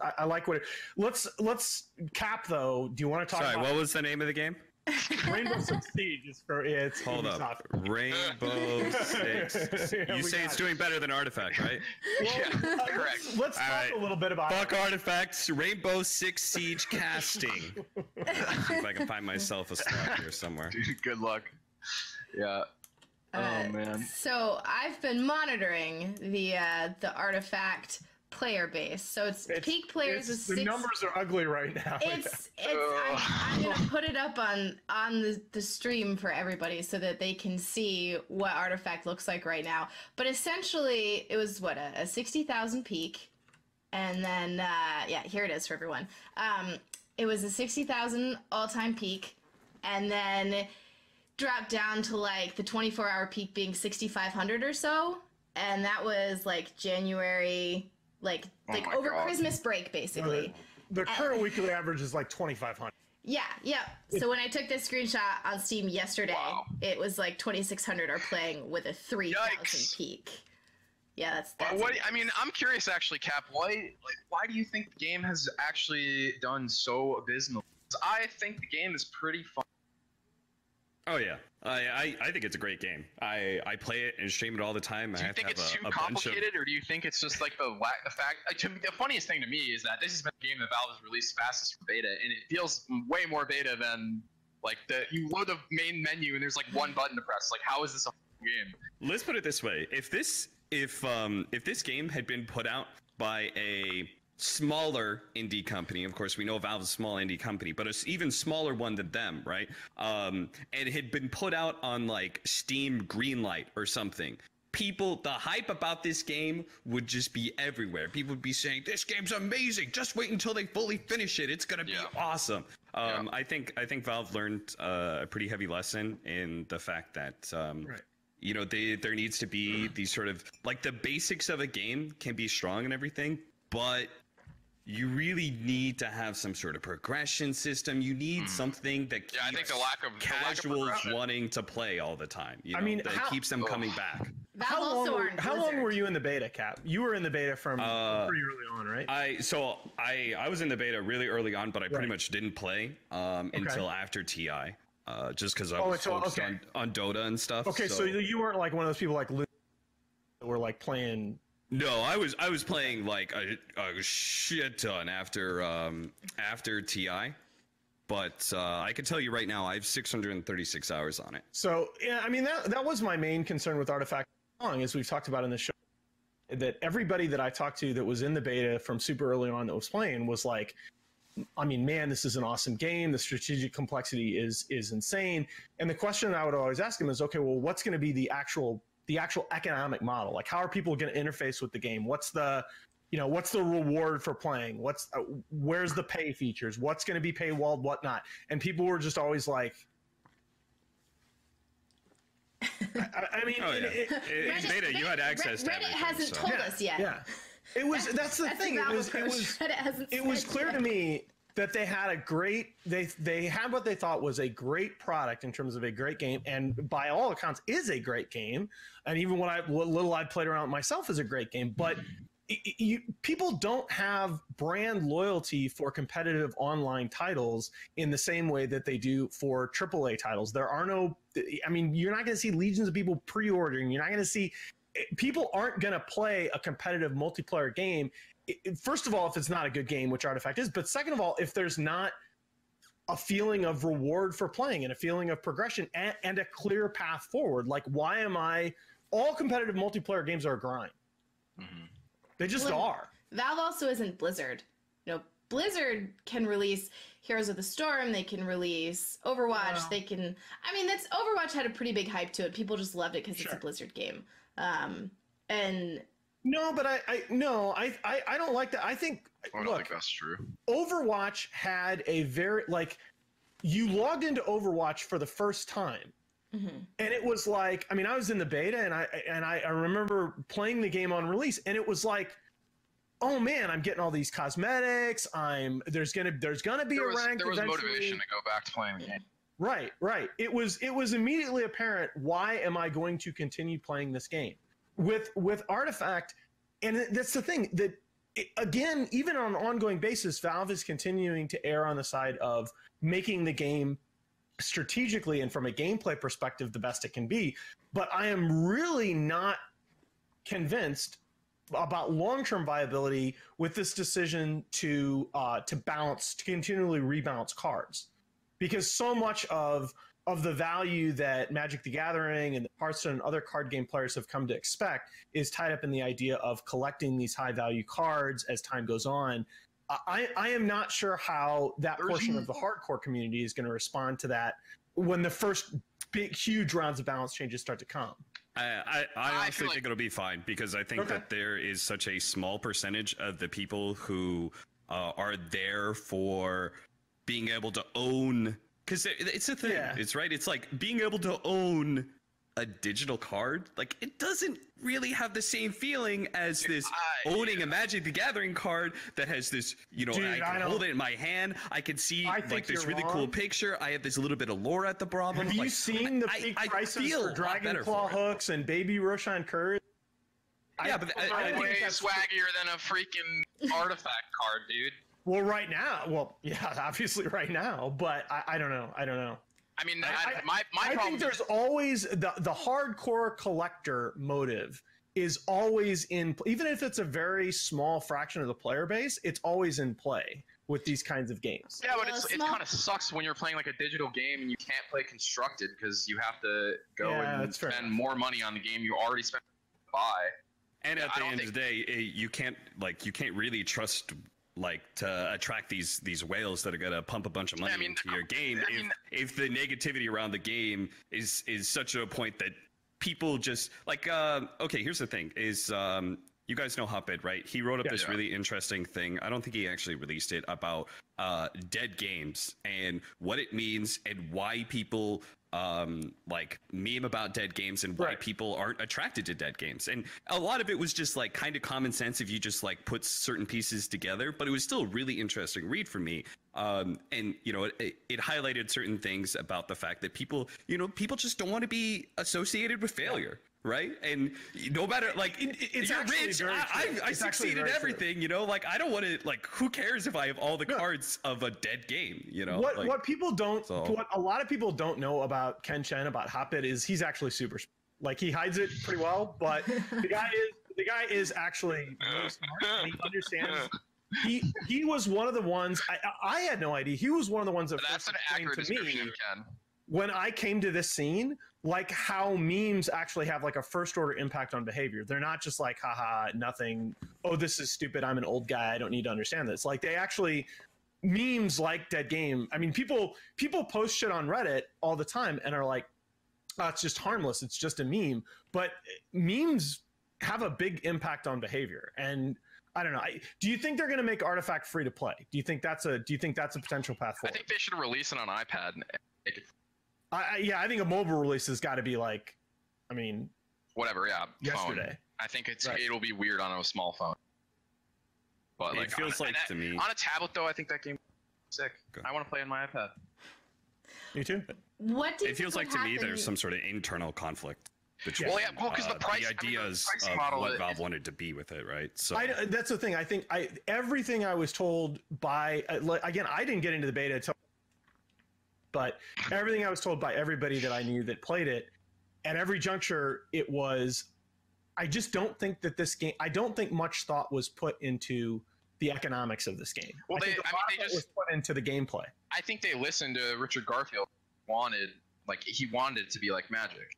C: I like what let's cap though. Do you want to talk about
B: what was the name of the game?
C: Rainbow Six Siege is
B: hold up. Rainbow Six. You say it's doing better than Artifact, right?
C: Well, correct. Let's talk a little bit about
B: Artifacts. Rainbow Six Siege casting. See if I can find myself a slot here somewhere.
D: Dude, good luck. Yeah. Oh man.
A: So I've been monitoring the Artifact player base. So it's peak players with
C: the numbers are ugly right now.
A: I'm gonna put it up on the stream for everybody so that they can see what Artifact looks like right now. But essentially it was a 60,000 peak, and then here it is for everyone. It was a 60,000 all-time peak, and then dropped down to like the 24-hour peak being 6,500 or so, and that was like January. Over God. Christmas break, basically.
C: The current weekly average is like 2,500.
A: Yeah. So when I took this screenshot on Steam yesterday, it was like 2,600 are playing with a 3,000 peak. Yeah, that's
D: I mean, I'm curious actually, Cap. Why do you think the game has actually done so abysmal? I think the game is pretty fun.
B: Oh yeah, I think it's a great game. I play it and stream it all the time.
D: Do you think it's too complicated, or do you think it's just like the fact? The funniest thing to me is that this has been a game that Valve has released fastest for beta, and it feels way more beta than like you load the main menu and there's like one button to press. Like, how is this a game?
B: Let's put it this way: if this game had been put out by a smaller indie company, of course we know Valve's a small indie company, but it's even smaller one than them, right? And it had been put out on like Steam Greenlight or something, the hype about this game would just be everywhere. People would be saying, this game's amazing, just wait until they fully finish it, it's gonna be awesome. I think Valve learned a pretty heavy lesson in the fact that there needs to be these sort of like the basics of a game can be strong and everything, but you really need to have some sort of progression system. You need something that keeps
D: I think the lack of
B: casuals wanting to play all the time. That keeps them coming back.
C: How long were you in the beta, Cap? You were in the beta from pretty early on, right?
B: I was in the beta really early on, but I pretty much didn't play until after TI, just because I was focused on Dota and stuff.
C: Okay, so you weren't like one of those people like that were like playing.
B: No, I was playing like a shit ton after TI, but I can tell you right now I have 636 hours on it.
C: So yeah, I mean that was my main concern with Artifact, as we've talked about in the show, that everybody that I talked to that was in the beta from super early on that was playing was like, I mean, man, this is an awesome game. The strategic complexity is insane. And the question I would always ask them is, okay, well, what's going to be the actual economic model? Like, how are people going to interface with the game? What's the what's the reward for playing? Where's the pay features? What's going to be paywalled, whatnot? And people were just always like, I mean,
B: in beta, you had access to
A: Reddit hasn't told us yet.
C: Yeah, that's the thing. It was clear to me that they had they had what they thought was a great product in terms of a great game, and by all accounts is a great game. And even what little I played around with myself is a great game, but people don't have brand loyalty for competitive online titles in the same way that they do for AAA titles. There are no, I mean, you're not going to see legions of people pre-ordering. You're not going to see, people aren't going to play a competitive multiplayer game. First of all, if it's not a good game, which Artifact is, but second of all, if there's not a feeling of reward for playing and a feeling of progression and a clear path forward. Like, why am all competitive multiplayer games are a grind. Mm-hmm. They just are.
A: Valve also isn't Blizzard. Blizzard can release Heroes of the Storm. They can release Overwatch. Wow. They can. I mean, Overwatch had a pretty big hype to it. People just loved it because it's a Blizzard game. And
C: no, but I don't like that. I don't think
D: that's true.
C: Overwatch had a very you logged into Overwatch for the first time. Mm-hmm. And it was like, I mean, I was in the beta and I remember playing the game on release, and it was like, oh man, I'm getting all these cosmetics. There's gonna be a rank.
D: There was
C: eventually.
D: motivation to go back to playing the game.
C: Right. It was immediately apparent. Why am I going to continue playing this game with Artifact? And that's the thing that again, even on an ongoing basis, Valve is continuing to err on the side of making the game strategically and from a gameplay perspective the best it can be. But I am really not convinced about long-term viability with this decision to continually rebalance cards, because so much of the value that Magic the Gathering and the Hearthstone and other card game players have come to expect is tied up in the idea of collecting these high-value cards as time goes on. I am not sure how that portion of the hardcore community is going to respond to that when the first big, huge rounds of balance changes start to come.
B: I honestly think it'll be fine, because I think that there is such a small percentage of the people who are there for being able to own, because it's a thing. Yeah. It's right. It's like being able to own a digital card. Like, it doesn't really have the same feeling as this owning a Magic the Gathering card that has this, Dude, I can hold it in my hand. I can see this really cool picture. I have this little bit of lore at the bottom.
C: Have you seen the peak prices for Dragon Claw hooks and Baby Roshan Curry?
D: Yeah, but I think that's swaggier than a freaking Artifact card, dude.
C: Well, right now, obviously right now, but I don't know. I mean, my problem. I think there's always the hardcore collector motive is always in, even if it's a very small fraction of the player base, it's always in play with these kinds of games.
D: Yeah, but it kind of sucks when you're playing like a digital game and you can't play constructed because you have to go and spend more money on the game you already spent to buy.
B: And at the end of the day, you can't really trust to attract these whales that are gonna pump a bunch of money into your game. If the negativity around the game is such a point that people just okay, here's the thing is you guys know Hotbit, right? He wrote up this really interesting thing. I don't think he actually released it, about dead games and what it means and why people meme about dead games and why people aren't attracted to dead games. And a lot of it was just kind of common sense if you just put certain pieces together, but it was still a really interesting read for me. And it highlighted certain things about the fact that people just don't want to be associated with failure. Right. And no matter it's you're rich, I succeed at everything, I don't want to who cares if I have all the cards of a dead game,
C: what people don't, what a lot of people don't know about Ken Chen, about Hotbit, is he's actually super, he hides it pretty well, but the guy is actually really smart. He understands. He was one of the ones, I had no idea. He was one of the ones that
D: that's an accurate description, Ken.
C: When I came to this scene, how memes actually have a first order impact on behavior. They're not just haha, nothing. Oh, this is stupid. I'm an old guy. I don't need to understand this. They actually, memes like dead game. I mean, people post shit on Reddit all the time and are oh, it's just harmless. It's just a meme. But memes have a big impact on behavior. And I don't know. Do you think they're going to make Artifact free to play? Do you think that's a potential path forward?
D: I think they should release it on iPad and make it.
C: I think a mobile release has got to be like, I mean,
D: whatever. Yeah,
C: yesterday.
D: Phone. I think it'll be weird on a small phone. But
B: it feels like to me
D: on a tablet though, I think that game is sick. Okay. I want to play on my iPad.
C: Me too.
A: What do you
B: it feels like to me there's some sort of internal conflict between
D: because the price,
B: the ideas
D: the
B: of what Valve wanted to be with it, right? So
C: that's the thing. I think everything I was told by again, I didn't get into the beta, but everything I was told by everybody that I knew that played it, at every juncture, it was. I just don't think that this game. I don't think much thought was put into the economics of this game.
D: Well,
C: they just was put into the gameplay.
D: I think they listened to Richard Garfield. He wanted it to be like Magic,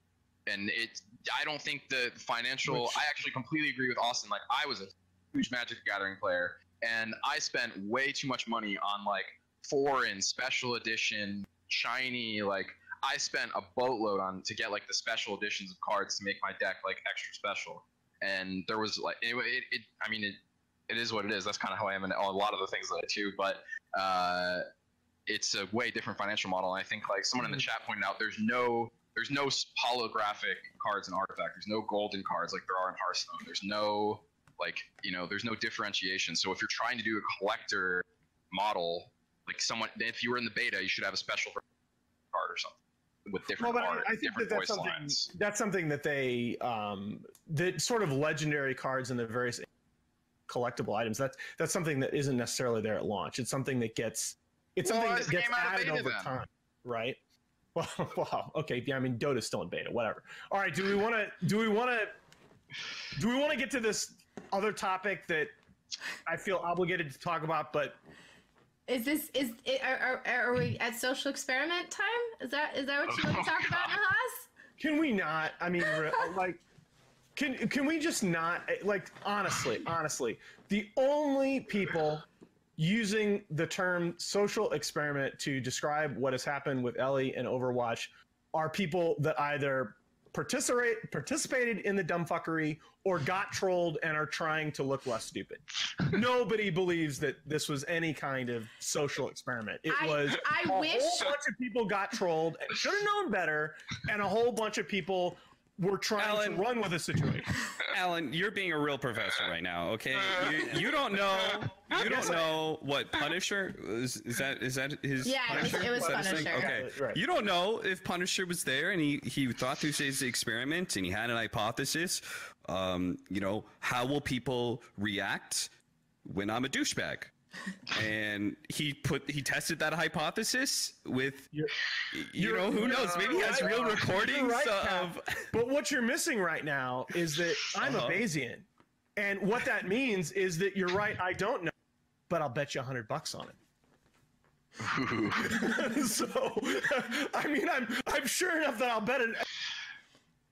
D: and I don't think the financial. I actually completely agree with Austin. Like, I was a huge Magic the Gathering player, and I spent way too much money on like foreign special edition shiny. Like, I spent a boatload to get like the special editions of cards to make my deck like extra special, and there was like it is what it is. That's kind of how I am in a lot of the things that I do, but it's a way different financial model. And I think like someone in the chat pointed out, there's no holographic cards in Artifact. There's no golden cards like there are in Hearthstone. There's no there's no differentiation. So if you're trying to do a collector model, like if you were in the beta, you should have a special card or something with different art,
C: I think
D: different voice lines.
C: That's something that they that sort of legendary cards and the various collectible items. That's something that isn't necessarily there at launch. It's something that gets added over time, right? Well, wow. Okay. Yeah. I mean, Dota's still in beta. Whatever. All right. Do we want to get to this other topic that I feel obligated to talk about? But
A: are we at social experiment time? Is that what you want to talk about, Nahaz?
C: Can we not? I mean, like, can we just not? Like, honestly, the only people using the term social experiment to describe what has happened with Ellie and Overwatch are people that either participated in the dumbfuckery or got trolled and are trying to look less stupid. Nobody believes that this was any kind of social experiment. It was a whole bunch of people got trolled and should have known better, and a whole bunch of people were trying to run with a situation.
B: Alan, you're being a real professor right now, okay? You don't know. You don't know what Punisher is that his?
A: Yeah,
B: Punisher?
A: it was Punisher.
B: Okay,
C: right.
B: You don't know if Punisher was there and he thought through his experiment and he had an hypothesis. How will people react when I'm a douchebag? And he tested that hypothesis with who knows, maybe he has real recordings of
C: but what you're missing right now is that I'm a Bayesian, and what that means is that you're right, I don't know, but I'll bet you $100 on it. So I mean, I'm sure enough that I'll bet it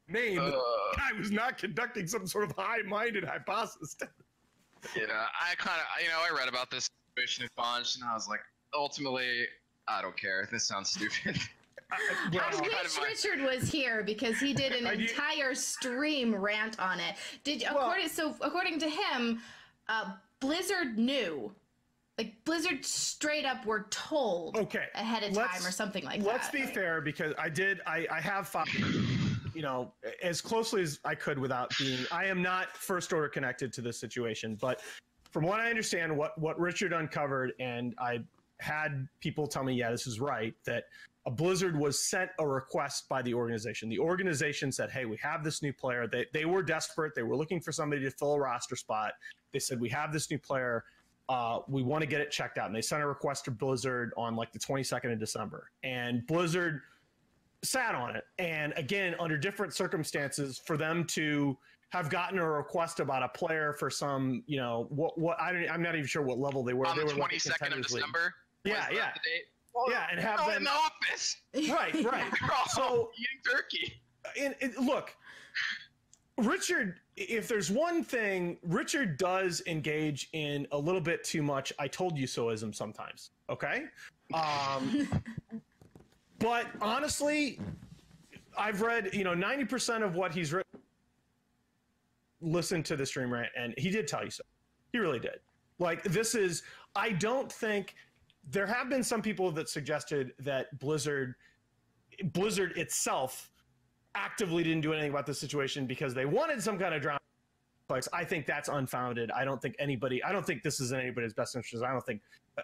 C: name I was not conducting some sort of high-minded hypothesis.
D: Yeah, I read about this situation a bunch, and I was like, ultimately, I don't care. This sounds stupid.
A: I wish Richard was here because he did an entire stream rant on it. According to him, Blizzard knew. Like, Blizzard straight up were told ahead of time or something like that.
C: Let's be fair, because I have followed, as closely as I could without being, I am not first order connected to this situation, but from what I understand, what Richard uncovered, and I had people tell me, yeah, this is right, that a Blizzard was sent a request by the organization. The organization said, hey, we have this new player. They were desperate. They were looking for somebody to fill a roster spot. They said, we have this new player. We want to get it checked out. And they sent a request to Blizzard on like the 22nd of December. And Blizzard sat on it. And again, under different circumstances, for them to have gotten a request about a player for some, I'm not even sure what level they were.
D: On
C: the
D: 22nd of December?
C: Yeah.
D: The date? Well,
C: yeah, and have them
D: in the office.
C: Right.
D: So eating turkey.
C: Look, Richard, if there's one thing, Richard does engage in a little bit too much I told you soism sometimes. Okay? But honestly, I've read, 90% of what he's written. Listen to the stream rant, and he did tell you so. He really did. Like, this is, I don't think, there have been some people that suggested that Blizzard itself actively didn't do anything about this situation because they wanted some kind of drama. I think that's unfounded. I don't think this is in anybody's best interest. I don't think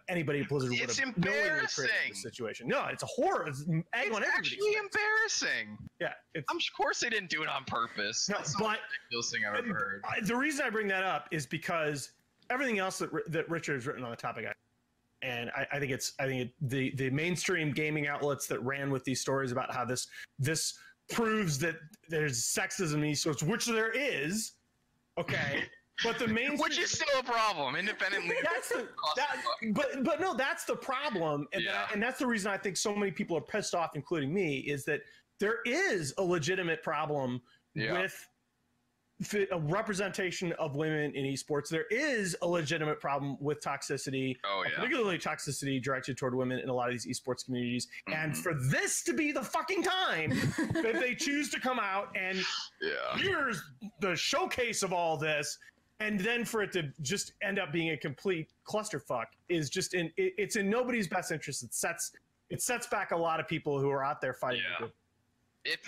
C: anybody at Blizzard would have knowingly created this situation. No, it's a horror. It's
D: actually embarrassing.
C: Yeah.
D: Of course they didn't do it on purpose.
C: No,
D: that's the most ridiculous thing I've ever heard.
C: The reason I bring that up is because everything else that Richard has written on the topic, and I think the mainstream gaming outlets that ran with these stories about how this proves that there's sexism in esports, which there is. Okay, but the main
D: which is still a problem independently.
C: But no, that's the problem, and that's the reason I think so many people are pissed off, including me, is that there is a legitimate problem with a representation of women in esports. There is a legitimate problem with toxicity, particularly toxicity directed toward women in a lot of these esports communities. And for this to be the fucking time that they choose to come out and here's the showcase of all this, and then for it to just end up being a complete clusterfuck is just it's in nobody's best interest. It sets back a lot of people who are out there fighting.
D: It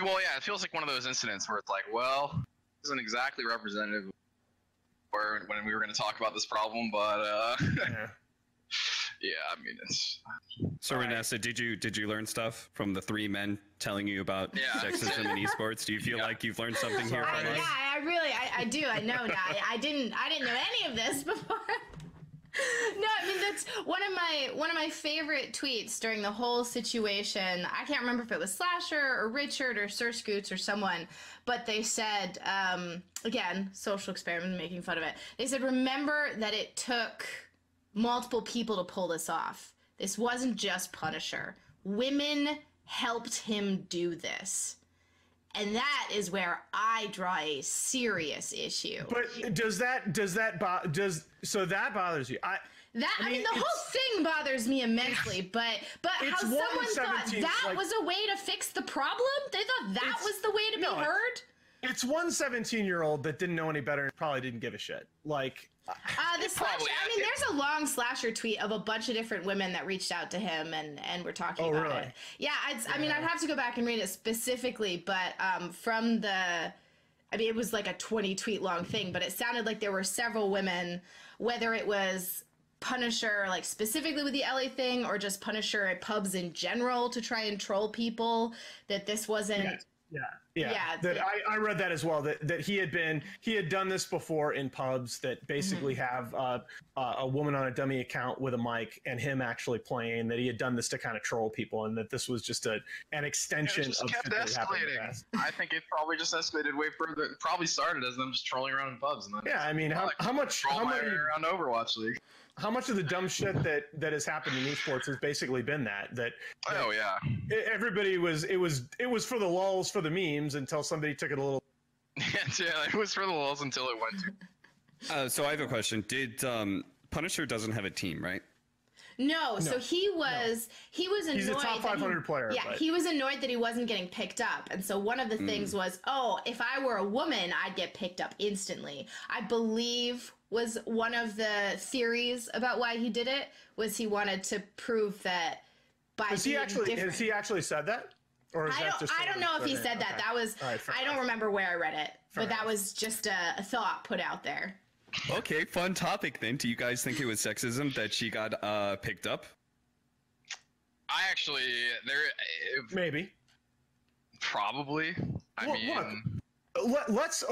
D: feels like one of those incidents where it's like, well, isn't exactly representative when we were going to talk about this problem, but I mean, it's
B: so. Renessa, did you learn stuff from the three men telling you about sexism in esports? Do you feel like you've learned something here from us?
A: I do. I know now. I didn't know any of this before. No, I mean, that's one of my favorite tweets during the whole situation. I can't remember if it was Slasher or Richard or Sir Scoots or someone, but they said, again, social experiment, making fun of it. They said, remember that it took multiple people to pull this off. This wasn't just Punisher. Women helped him do this. And that is where I draw a serious issue.
C: But so that bothers you? I mean, the
A: whole thing bothers me immensely. But how someone thought that was a way to fix the problem? They thought that was the way to be heard?
C: It's one 17-year-old that didn't know any better and probably didn't give a shit. Like,
A: there's a long Slasher tweet of a bunch of different women that reached out to him and were talking about it. Yeah, I mean, I'd have to go back and read it specifically, but it was like a 20 tweet long thing, but it sounded like there were several women, whether it was Punisher, like specifically with the Ellie thing, or just Punisher at pubs in general to try and troll people, that this wasn't... I read that as well. That he had done this before in pubs. That basically have a woman on a dummy account with a mic and him actually playing. That he had done this to kind of troll people, and that this was just an extension of
D: kept escalating. I think it probably just escalated way further. It probably started as them just trolling around in pubs, and then
C: I mean, how much
D: around Overwatch League.
C: How much of the dumb shit that has happened in esports has basically been that everybody it was for the lulz, for the memes, until somebody took it a little.
D: It was for the lulz until it went
B: to. So I have a question. Did Punisher doesn't have a team, right?
A: No, so he was annoyed.
C: He's a top 500 player.
A: Yeah, he was annoyed that he wasn't getting picked up, and so one of the things was, if I were a woman, I'd get picked up instantly. I believe was one of the theories about why he did it, was he wanted to prove that by
C: has he actually said that? Or is
A: I don't know if he said that. That was I don't remember where I read it, but that was just a thought put out there.
B: Okay, fun topic then. Do you guys think it was sexism that she got picked up?
D: I actually
C: maybe
D: probably.
C: Let's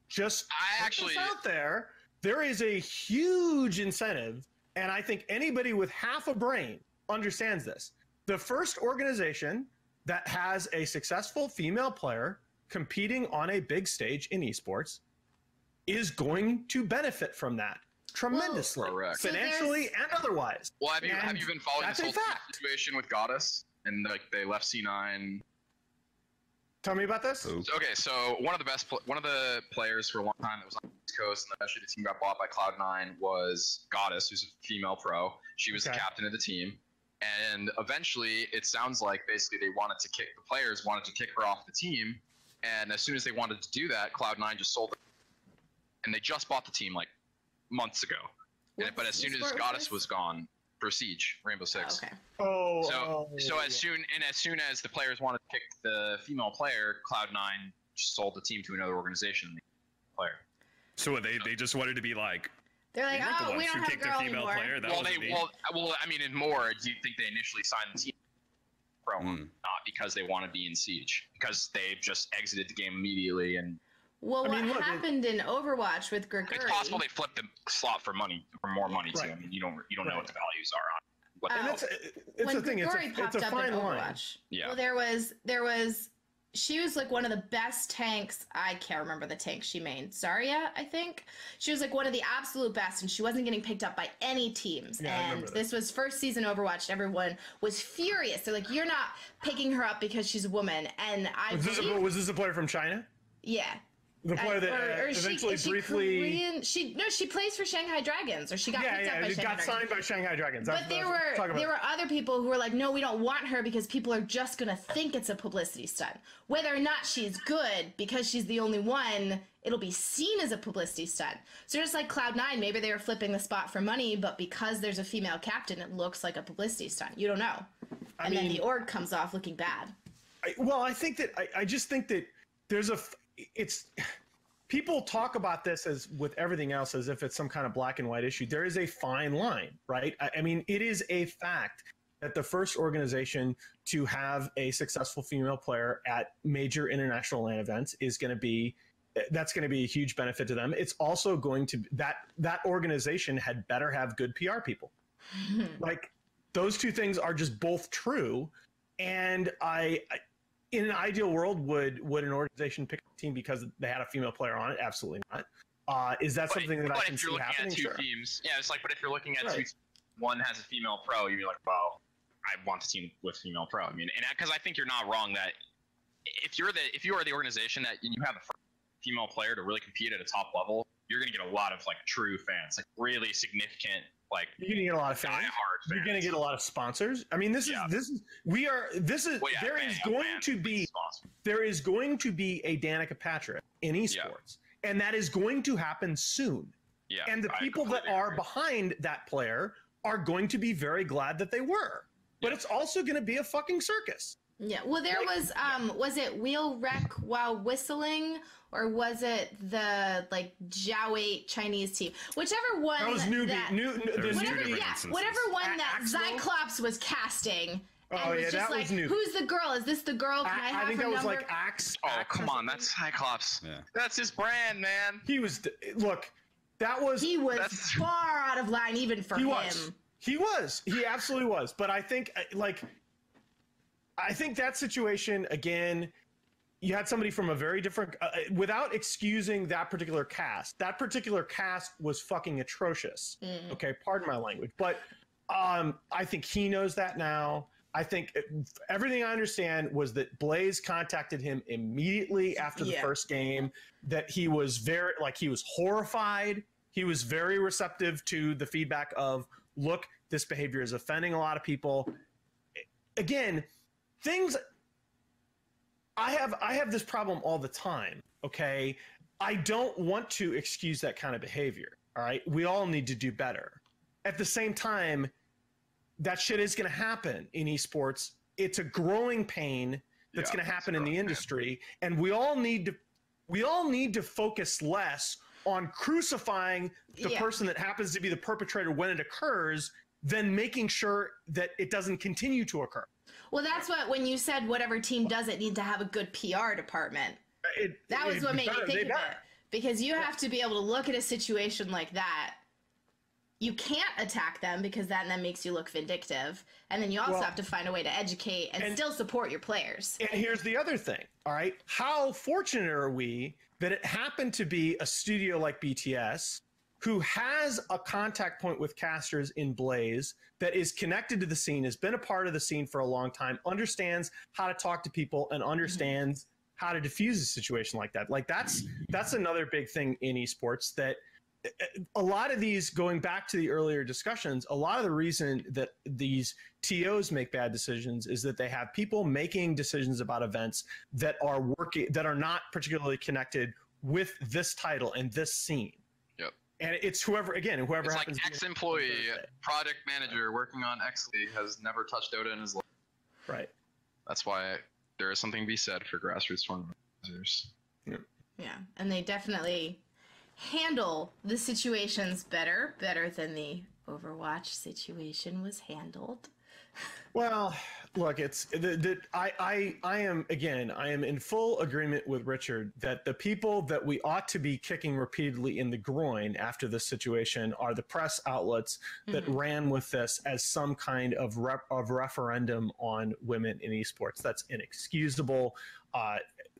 C: just put this out there. There is a huge incentive, and I think anybody with half a brain understands this. The first organization that has a successful female player competing on a big stage in esports is going to benefit from that tremendously, financially and otherwise.
D: Well, have you been following this whole situation with Goddess and they left C9?
C: Tell me about this.
D: Okay, so one of the players for a long time that was on the East Coast, and eventually the team got bought by Cloud9, was Goddess, who's a female pro. She was the captain of the team, and eventually it sounds like basically the players wanted to kick her off the team, and as soon as they wanted to do that, Cloud9 just sold it, and they just bought the team like months ago. But as soon as Goddess was gone for Siege, Rainbow Six.
A: Oh,
C: okay.
D: So as soon as the players wanted to pick the female player, Cloud9 sold the team to another organization. Player.
B: So they just wanted to be like.
A: They're like, oh, we don't have a girl anymore.
B: Player.
D: Well, I mean, in more, do you think they initially signed the team? Not because they want to be in Siege, because they just exited the game immediately. And
A: what happened in Overwatch with Gregory?
D: It's possible they flipped the slot for more money too. I mean, you don't know what the values are on.
C: And it's
A: when
C: the thing.
A: Gregory popped
C: it's a
A: up
C: fine
A: in
C: line.
A: Overwatch.
D: Yeah.
A: Well, there was. She was like one of the best tanks. I can't remember the tank she mained. Zarya, I think. She was like one of the absolute best, and she wasn't getting picked up by any teams.
C: Yeah,
A: and this was first season Overwatch. Everyone was furious. They're like, you're not picking her up because she's a woman. And
C: was this a player from China?
A: Yeah.
C: The player that eventually briefly.
A: Korean? She plays for Shanghai Dragons, or she got picked up by Shanghai Dragons.
C: Signed by Shanghai Dragons.
A: But there were other people who were like, no, we don't want her because people are just gonna think it's a publicity stunt. Whether or not she's good, because she's the only one, it'll be seen as a publicity stunt. So just like Cloud9, maybe they were flipping the spot for money, but because there's a female captain, it looks like a publicity stunt. You don't know. Then the org comes off looking bad.
C: I just think that there's people talk about this as with everything else as if it's some kind of black and white issue. There is a fine line, right? I mean, it is a fact that the first organization to have a successful female player at major international LAN events is going to be a huge benefit to them. It's also going to that organization had better have good PR people. Like those two things are just both true. And in an ideal world, would an organization pick a team because they had a female player on it? Absolutely not. Is that something that I can see happening?
D: But if you're looking at two teams, yeah, it's like, but if you're looking at two, one has a female pro, you're like, well, I want the team with female pro. I mean, and because I think you're not wrong that if you are the organization that you have a female player to really compete at a top level, you're going to get a lot of like true fans, like really significant. Like
C: you're gonna get a lot of fans. You're gonna get a lot of sponsors. I mean, there is going to be a Danica Patrick in esports, and that is going to happen soon. Yeah, and the people that are behind that player are going to be very glad that they were. But it's also going to be a fucking circus.
A: Yeah. Well, there was it wheel wreck while whistling? Or was it the like Jiao Chinese team? Whichever one
C: that was newbie.
A: Whatever one that Cyclops was casting.
C: Oh yeah, that was new.
A: Who's the girl? Is this the girl? Can I have
C: I think
A: her
C: that was
A: number?
C: like Axe.
D: Oh come on, that's Cyclops. Yeah. That's his brand, man.
C: He was
A: far out of line even for him.
C: He absolutely was. But I think that situation again. You had somebody from a very different, without excusing that particular cast was fucking atrocious. Okay, pardon my language. But I think he knows that now. I think everything I understand was that Blaze contacted him immediately after the first game, that he was he was horrified. He was very receptive to the feedback of, look, this behavior is offending a lot of people. Again, I have this problem all the time, okay? I don't want to excuse that kind of behavior, all right? We all need to do better. At the same time, that shit is going to happen in esports. It's a growing pain that's going to happen in the industry, and we all need to focus less on crucifying the person that happens to be the perpetrator when it occurs than making sure that it doesn't continue to occur.
A: Well, that's what, when you said whatever team doesn't need to have a good PR department, that was what made me think of it. Because you have to be able to look at a situation like that. You can't attack them because that then makes you look vindictive. And then you also have to find a way to educate and still support your players.
C: And here's the other thing, all right? How fortunate are we that it happened to be a studio like BTS who has a contact point with casters in Blaze that is connected to the scene, has been a part of the scene for a long time, understands how to talk to people, and understands how to diffuse a situation like that. Like that's another big thing in esports, that a lot of these, going back to the earlier discussions, a lot of the reason that these TOs make bad decisions is that they have people making decisions about events that are not particularly connected with this title and this scene. And it's whoever
D: It's
C: happens
D: like
C: to be
D: ex-employee,
C: Thursday.
D: project manager working on X League has never touched Dota in his life.
C: Right.
D: That's why there is something to be said for grassroots tournaments.
A: Yeah, and they definitely handle the situations better than the Overwatch situation was handled.
C: Well, look, it's I am in full agreement with Richard that the people that we ought to be kicking repeatedly in the groin after this situation are the press outlets that ran with this as some kind of referendum on women in esports. That's inexcusable.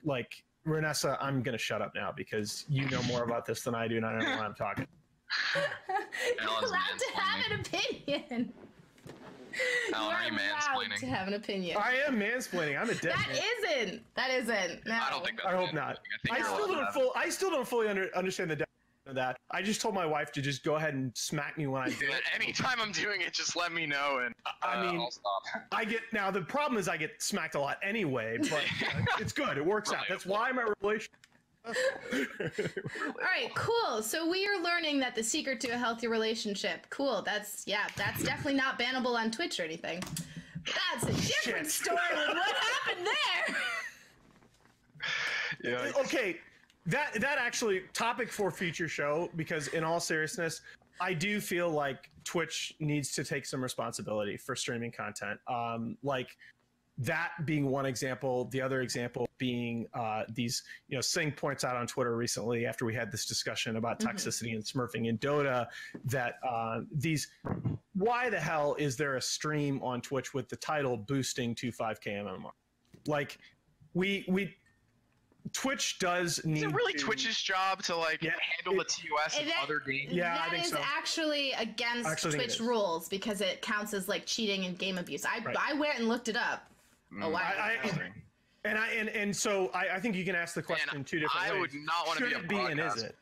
C: Like Renessa, I'm going to shut up now because you know more about this than I do, and I don't know why I'm talking.
A: You're allowed to have an opinion.
D: Alan, are you mansplaining?
A: To have an opinion.
C: I am mansplaining. I'm a dead man.
A: That isn't. No.
D: I don't think that's
C: I hope not. I still don't fully understand the definition of that. I just told my wife to just go ahead and smack me when I do it.
D: Anytime I'm doing it, just let me know, and I'll stop.
C: Now the problem is I get smacked a lot anyway, but it's good. It works out. That's why my relation.
A: All right, cool. So we are learning that the secret to a healthy relationship. Cool. That's definitely not bannable on Twitch or anything. That's a different story than what happened there.
D: Yeah.
C: Okay, that actually topic for future show, because in all seriousness, I do feel like Twitch needs to take some responsibility for streaming content. Like that being one example. The other example being these, Singh points out on Twitter recently after we had this discussion about toxicity and smurfing in Dota that why the hell is there a stream on Twitch with the title boosting 25k MMR? Like Twitch does need. Is
D: it really Twitch's job to handle the TOS and other games?
C: Yeah, I think
A: that
C: so.
A: is actually against Twitch rules because it counts as game and abuse. I went and looked it up. A while ago.
C: So I think you can ask the question two different ways.
D: I would not want to be a broadcaster.
C: Is it?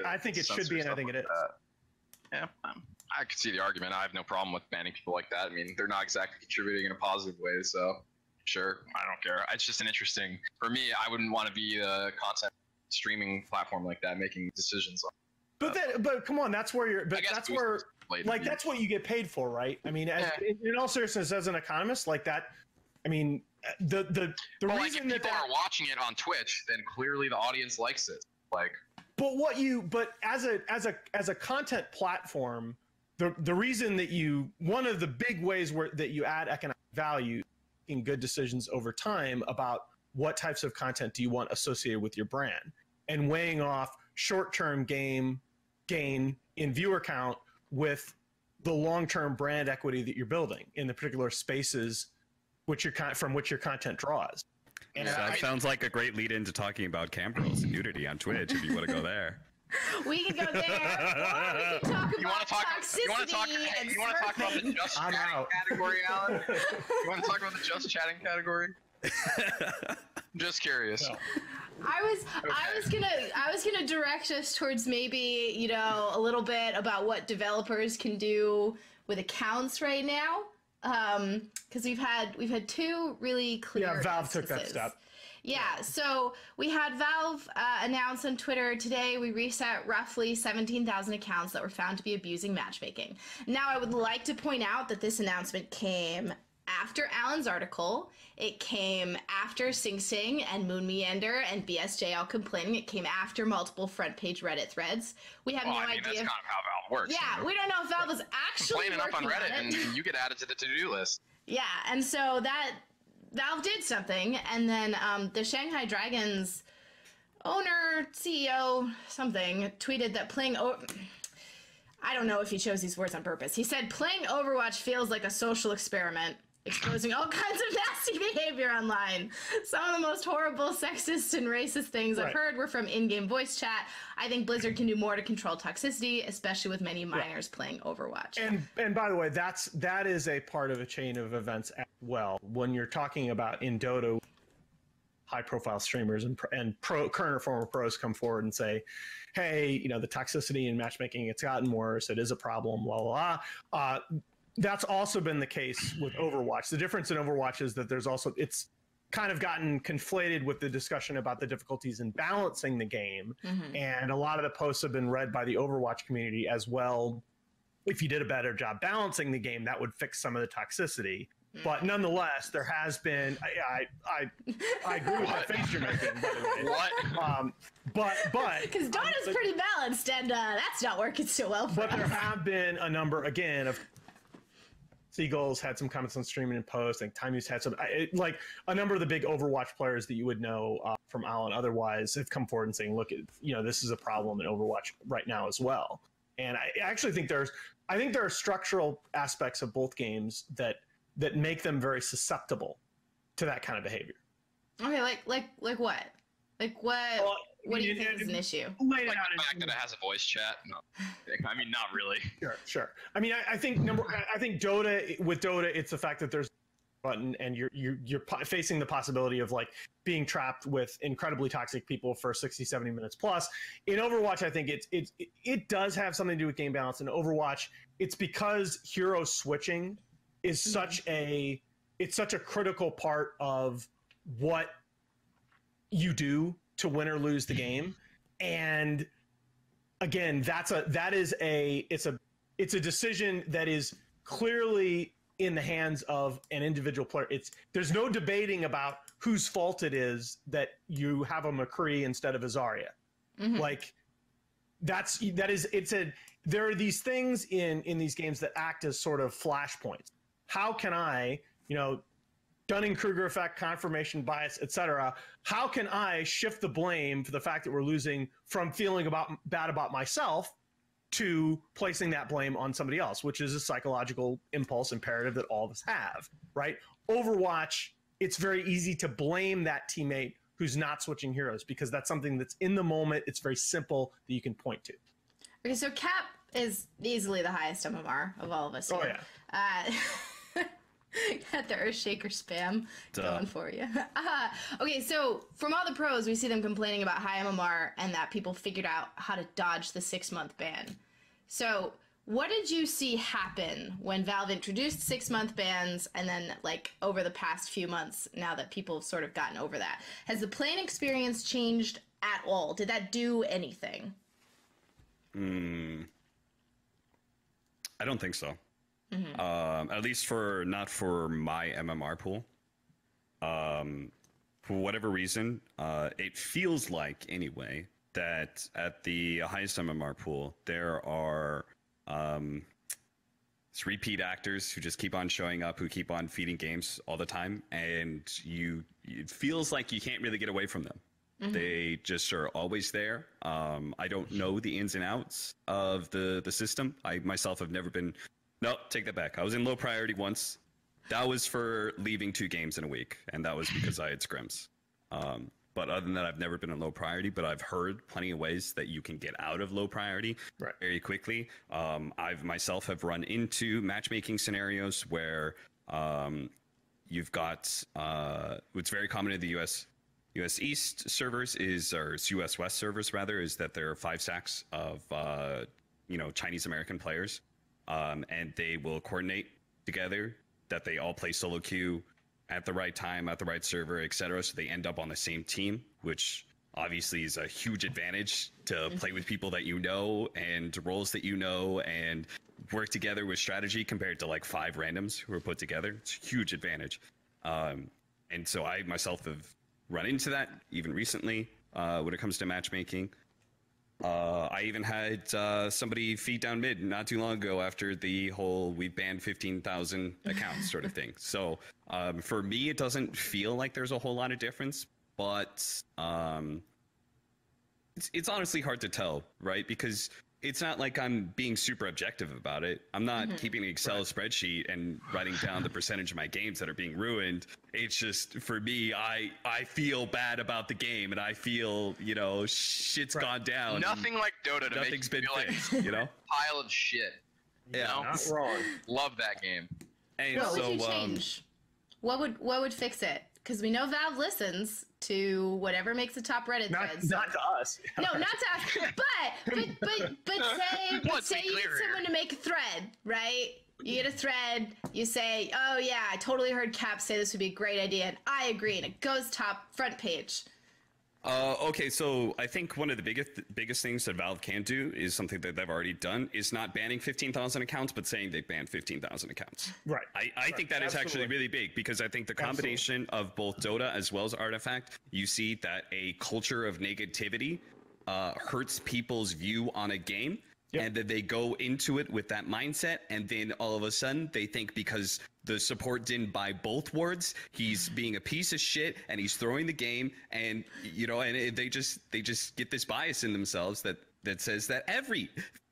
D: I
C: think it should be, and I think it is.
D: Yeah, I could see the argument. I have no problem with banning people like that. I mean, they're not exactly contributing in a positive way, so sure, I don't care. It's just for me, I wouldn't want to be a content streaming platform like that, making decisions on.
C: But come on, that's where you're. But that's where, that's what you get paid for, right? I mean, in all seriousness, as an economist, like that. I mean, the reason
D: if people are watching it on Twitch, then clearly the audience likes it.
C: But as a content platform, the reason that one of the big ways that you add economic value in good decisions over time about what types of content do you want associated with your brand, and weighing off short-term gain in viewer count with the long-term brand equity that you're building in the particular spaces from which your content draws.
B: And that sounds like a great lead into talking about cam girls and nudity on Twitch if you want to go there.
A: We can go there, or we can talk about toxicity and
D: you want to talk about the just chatting category, Alan? You want to talk about the just chatting category? Just curious.
C: No.
A: I was gonna direct us towards maybe a little bit about what developers can do with accounts right now. Because we've had two really clear.
C: Yeah, Valve
A: instances.
C: took that step.
A: Yeah, so we had Valve announce on Twitter today we reset roughly 17,000 accounts that were found to be abusing matchmaking. Now, I would like to point out that this announcement came after Alan's article. It came after Sing Sing and Moon Meander and BSJL complaining. It came after multiple front page Reddit threads. We have no idea.
D: That's kind of how Valve works.
A: Yeah, we don't know if Valve was actually
D: complaining up on Reddit, and you get added to the to-do list. Yeah,
A: and so that Valve did something, and then the Shanghai Dragons owner, CEO, something, tweeted that I don't know if he chose these words on purpose. He said, playing Overwatch feels like a social experiment, exposing all kinds of nasty behavior online. Some of the most horrible, sexist, and racist things I've heard were from in-game voice chat. I think Blizzard can do more to control toxicity, especially with many minors playing Overwatch.
C: And by the way, that is a part of a chain of events as well. When you're talking about in Dota, high-profile streamers and current or former pros come forward and say, hey, the toxicity in matchmaking, it's gotten worse. It is a problem, blah, blah, blah. That's also been the case with Overwatch. The difference in Overwatch is that there's also kind of gotten conflated with the discussion about the difficulties in balancing the game. And a lot of the posts have been read by the Overwatch community as well. If you did a better job balancing the game, that would fix some of the toxicity. But nonetheless, there has been. I agree with that face you're making, by the way.
D: What?
C: But
A: because Dota's pretty balanced, and that's not working so well for us.
C: But there have been a number again of. Seagulls had some comments on streaming and post. I think Timeuse had some, like a number of the big Overwatch players that you would know from OWL and otherwise have come forward and saying, look, this is a problem in Overwatch right now as well. And I actually think there are structural aspects of both games that make them very susceptible to that kind of behavior.
A: Okay, like what? Like what? Well, what do you think is an issue?
D: Like the fact that it has a voice chat. No, I mean, not really.
C: Sure. I mean, I think Dota, with Dota, it's the fact that there's a button and you're facing the possibility of like being trapped with incredibly toxic people for 60, 70 minutes plus. In Overwatch, I think it does have something to do with game balance. In Overwatch, it's because hero switching is such a critical part of what you do to win or lose the game. And again, it's a decision that is clearly in the hands of an individual player. There's no debating about whose fault it is that you have a McCree instead of a Zarya. Like there are these things in these games that act as sort of flashpoints. How can I, Dunning-Kruger effect, confirmation bias, etc. How can I shift the blame for the fact that we're losing from feeling bad about myself to placing that blame on somebody else, which is a psychological impulse imperative that all of us have, right? Overwatch, it's very easy to blame that teammate who's not switching heroes because that's something that's in the moment. It's very simple that you can point to.
A: Okay, so Cap is easily the highest MMR of all of us here.
C: Oh, yeah.
A: Got the Earthshaker spam going for you. Okay, so from all the pros, we see them complaining about high MMR and that people figured out how to dodge the 6-month ban. So what did you see happen when Valve introduced 6-month bans and then like over the past few months now that people have sort of gotten over that? Has the playing experience changed at all? Did that do anything?
B: I don't think so. At least not for my MMR pool. For whatever reason, it feels like anyway that at the highest MMR pool there are repeat actors who just keep on showing up, who keep on feeding games all the time, and it feels like you can't really get away from them. They just are always there. I don't know the ins and outs of the system. I myself have never been. No, take that back. I was in low priority once. That was for leaving 2 games in a week, and that was because I had scrims. But other than that, I've never been in low priority, but I've heard plenty of ways that you can get out of low priority very quickly. I've myself have run into matchmaking scenarios where you've got what's very common in the US East servers or US West servers rather, is that there are 5 stacks of Chinese American players. And they will coordinate together that they all play solo queue at the right time, at the right server, etc. So they end up on the same team, which obviously is a huge advantage to play with people that you know and roles that you know and work together with strategy compared to like 5 randoms who are put together. It's a huge advantage. And so I myself have run into that even recently when it comes to matchmaking. I even had somebody feed down mid not too long ago after the whole we banned 15,000 accounts sort of thing. So for me, it doesn't feel like there's a whole lot of difference, but it's honestly hard to tell, right? Because it's not like I'm being super objective about it. I'm not keeping an Excel spreadsheet and writing down the percentage of my games that are being ruined. It's just, for me, I feel bad about the game, and I feel, shit's gone down.
D: Nothing like Dota to
B: nothing's
D: make you feel
B: fixed,
D: like pile of shit.
C: Not wrong.
D: Love that game.
B: And
A: what would you change? What would fix it? because we know Valve listens to whatever makes the top Reddit threads.
C: Not to us.
A: No, not to us. But say you get someone to make a thread, right? You get a thread, you say, oh yeah, I totally heard Cap say this would be a great idea, and I agree, and it goes front page.
B: Okay, so I think one of the biggest things that Valve can do is something that they've already done, is not banning 15,000 accounts, but saying they banned 15,000 accounts.
C: Right.
B: I think that is actually really big, because I think the combination of both Dota as well as Artifact, you see that a culture of negativity hurts people's view on a game. Yep. And that they go into it with that mindset, and then all of a sudden they think because the support didn't buy both wards, he's being a piece of shit and he's throwing the game, and and they just get this bias in themselves that says that every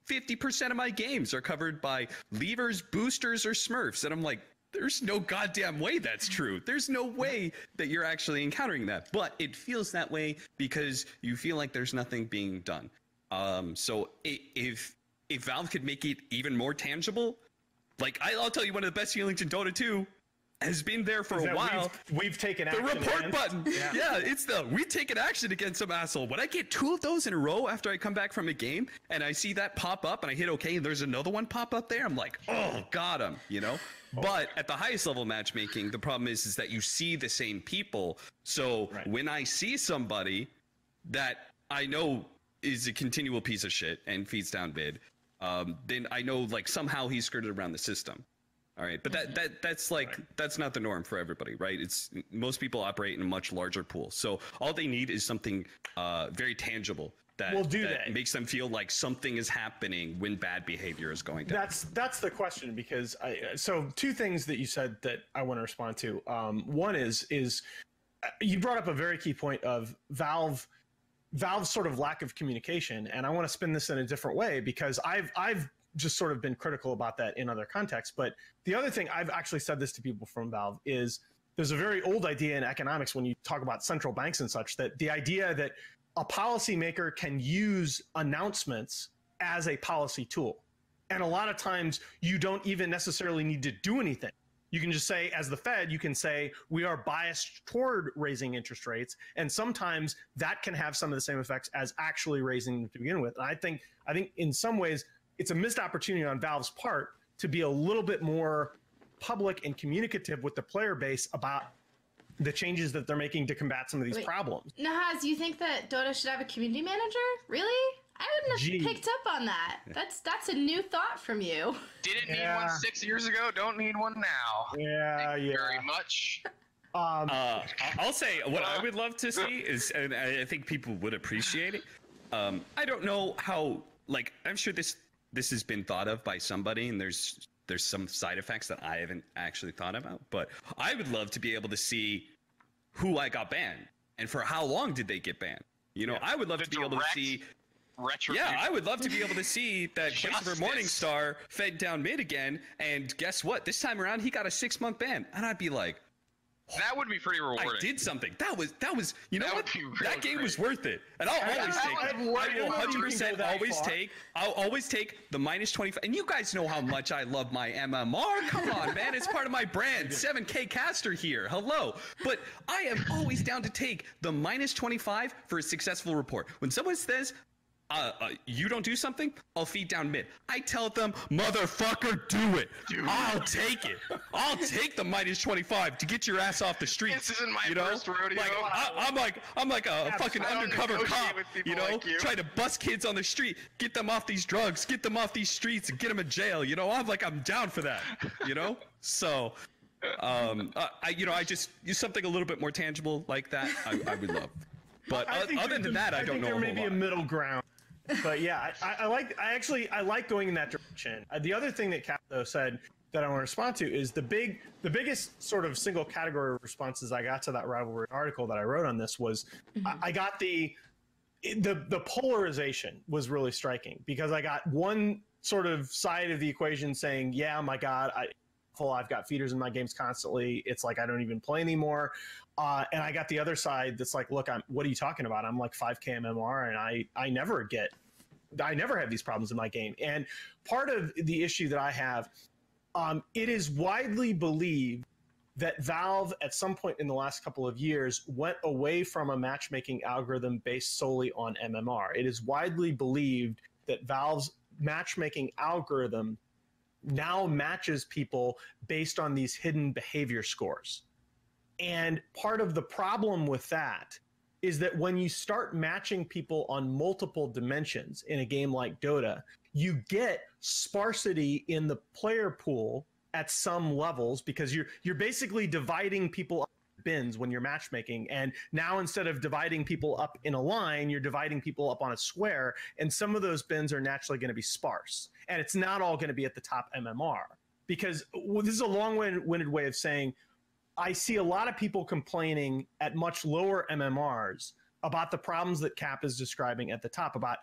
B: 50% of my games are covered by levers, boosters, or smurfs, and I'm like, there's no goddamn way that's true. There's no way that you're actually encountering that, but it feels that way because you feel like there's nothing being done. So if Valve could make it even more tangible, like I'll tell you, one of the best feelings in Dota 2 has been there for a while.
C: We've taken action.
B: The report button. Yeah, it's we've taken action against some asshole. When I get 2 of those in a row after I come back from a game and I see that pop up and I hit okay and there's another one pop up there, I'm like, oh, got him, But at the highest level matchmaking, the problem is that you see the same people. So when I see somebody that I know is a continual piece of shit and feeds down mid, then I know like somehow he's skirted around the system. All right, but that's not the norm for everybody, right? It's most people operate in a much larger pool, so all they need is something very tangible that makes them feel like something is happening when bad behavior is going down.
C: That's the question, because so 2 things that you said that I want to respond to. One is you brought up a very key point of Valve's sort of lack of communication, and I want to spin this in a different way, because I've just sort of been critical about that in other contexts. But the other thing, I've actually said this to people from Valve, is there's a very old idea in economics when you talk about central banks and such, that the idea that a policymaker can use announcements as a policy tool. And a lot of times you don't even necessarily need to do anything. You can just say, as the Fed, you can say, we are biased toward raising interest rates. And sometimes that can have some of the same effects as actually raising them to begin with. And I think in some ways, it's a missed opportunity on Valve's part to be a little bit more public and communicative with the player base about the changes that they're making to combat some of these problems.
A: Nahaz, you think that Dota should have a community manager? Really? I wouldn't have picked up on that. That's a new thought from you.
D: Didn't need one 6 years ago. Don't need one now.
C: Yeah.
D: Very much.
B: I'll say what I would love to see is, and I think people would appreciate it. I don't know how. Like, I'm sure this has been thought of by somebody, and there's some side effects that I haven't actually thought about. But I would love to be able to see who I got banned and for how long did they get banned. I would love to be able to see. Yeah, I would love to be able to see that Christopher Morningstar fed down mid again, and guess what? This time around, he got a 6-month ban, and I'd be like,
D: that would be pretty rewarding.
B: I did something. That was. You know what? That game was worth it, and I'll always take. I will 100% always take. I'll always take the -25. And you guys know how much I love my MMR. Come on, man, it's part of my brand. 7K caster here. Hello, but I am always down to take the -25 for a successful report. When someone says, you don't do something, I'll feed down mid. I tell them, motherfucker, do it. I'll take it. I'll take the -25 to get your ass off the streets.
D: This isn't my first rodeo.
B: Like, I'm like a fucking undercover cop, trying to bust kids on the street, get them off these drugs, get them off these streets, and get them in jail. I'm down for that. So, I just something a little bit more tangible like that. I would love. But other than that, I don't know.
C: There may be a middle ground. But yeah, I like going in that direction. The other thing that Capto said that I want to respond to is the biggest sort of single category of responses I got to that Rivalry article that I wrote on this was I got the polarization was really striking, because I got one sort of side of the equation saying, yeah, my God, I've got feeders in my games constantly. It's like I don't even play anymore. And I got the other side that's like, look, what are you talking about? I'm like 5K MMR, and I never have these problems in my game. And part of the issue that I have, it is widely believed that Valve at some point in the last couple of years went away from a matchmaking algorithm based solely on MMR. It is widely believed that Valve's matchmaking algorithm now matches people based on these hidden behavior scores. And part of the problem with that is that when you start matching people on multiple dimensions in a game like Dota, you get sparsity in the player pool at some levels, because you're basically dividing people up in bins when you're matchmaking. And now instead of dividing people up in a line, you're dividing people up on a square, and some of those bins are naturally going to be sparse. And it's not all going to be at the top MMR, because this is a long-winded way of saying I see a lot of people complaining at much lower MMRs about the problems that Cap is describing at the top, about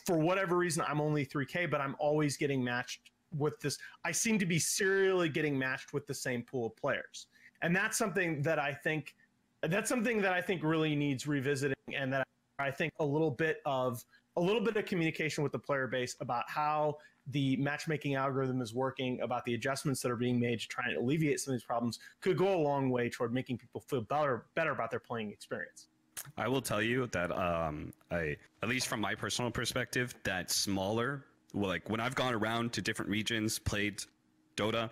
C: for whatever reason, I'm only 3K, but I'm always getting matched with this. I seem to be serially getting matched with the same pool of players. And that's something that I think really needs revisiting, and that I think a little bit of communication with the player base about how the matchmaking algorithm is working, about the adjustments that are being made to try and alleviate some of these problems, could go a long way toward making people feel better about their playing experience.
B: I will tell you that at least from my personal perspective, that smaller, like when I've gone around to different regions, played Dota,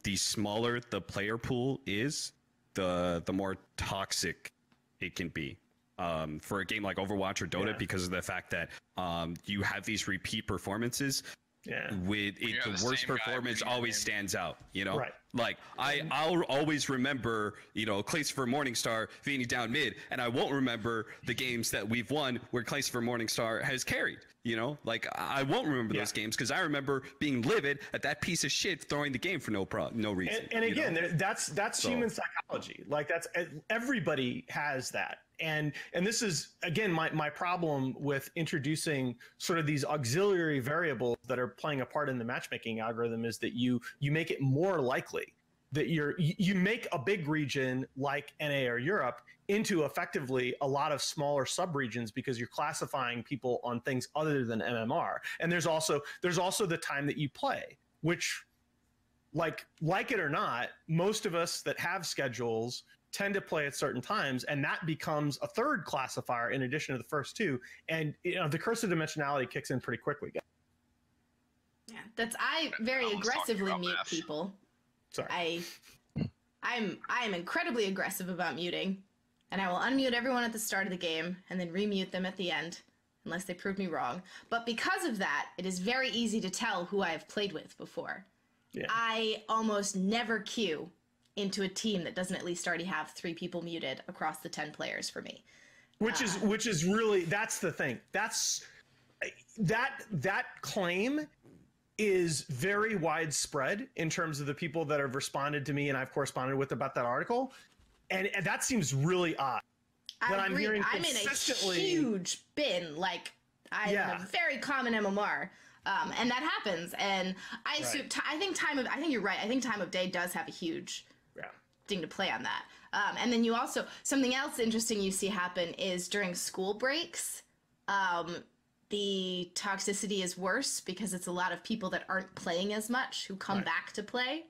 B: the smaller the player pool is, the more toxic it can be. For a game like Overwatch or Dota, because of the fact that you have these repeat performances. With it, the worst performance always stands out, you know?
C: Right.
B: Like I'll always remember, you know, Claystopher Morningstar feeding down mid, and I won't remember the games that we've won where Claystopher Morningstar has carried, you know? Like I won't remember those games, because I remember being livid at that piece of shit throwing the game for no reason.
C: And again, that's human psychology. Like everybody has that. And this is, again, my problem with introducing sort of these auxiliary variables that are playing a part in the matchmaking algorithm, is that you make it more likely that you make a big region like NA or Europe into effectively a lot of smaller sub-regions, because you're classifying people on things other than MMR. And there's also the time that you play, which, like it or not, most of us that have schedules tend to play at certain times, and that becomes a third classifier in addition to the first two. And the curse of dimensionality kicks in pretty quickly.
A: Yeah, I very aggressively mute people.
C: Sorry.
A: I'm incredibly aggressive about muting, and I will unmute everyone at the start of the game and then remute them at the end, unless they prove me wrong. But because of that, it is very easy to tell who I have played with before. Yeah. I almost never queue into a team that doesn't at least already have 3 people muted across the 10 players for me.
C: Which is really, that's the thing. That claim is very widespread in terms of the people that have responded to me and I've corresponded with about that article. And that seems really odd.
A: I'm hearing consistently, I'm in a huge bin. Like, I'm a very common MMR. And that happens. And I think you're right. I think time of day does have a huge thing to play on that. And then you also, something else interesting you see happen is during school breaks, the toxicity is worse, because it's a lot of people that aren't playing as much who come back to play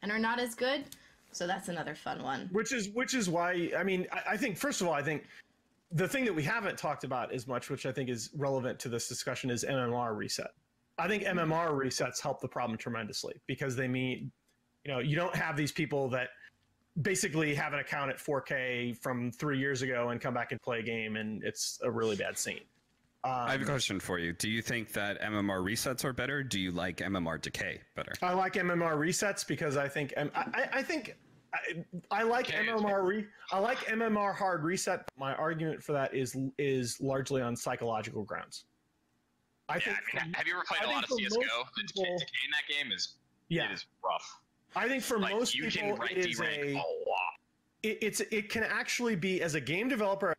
A: and are not as good. So that's another fun one. Which
C: is why, I mean, I think, first of all, I think the thing that we haven't talked about as much, which I think is relevant to this discussion, is MMR reset. I think MMR resets help the problem tremendously, because they mean, you don't have these people that basically have an account at 4K from 3 years ago and come back and play a game, and it's a really bad scene.
B: I have a question for you. Do you think that MMR resets are better? Do you like MMR decay better?
C: I like MMR resets because I think I like MMR. I like MMR hard reset. My argument for that is largely on psychological grounds.
D: Have you ever played a lot of CSGO? The decay in that game is rough.
C: I think for most people, it can actually be, as a game developer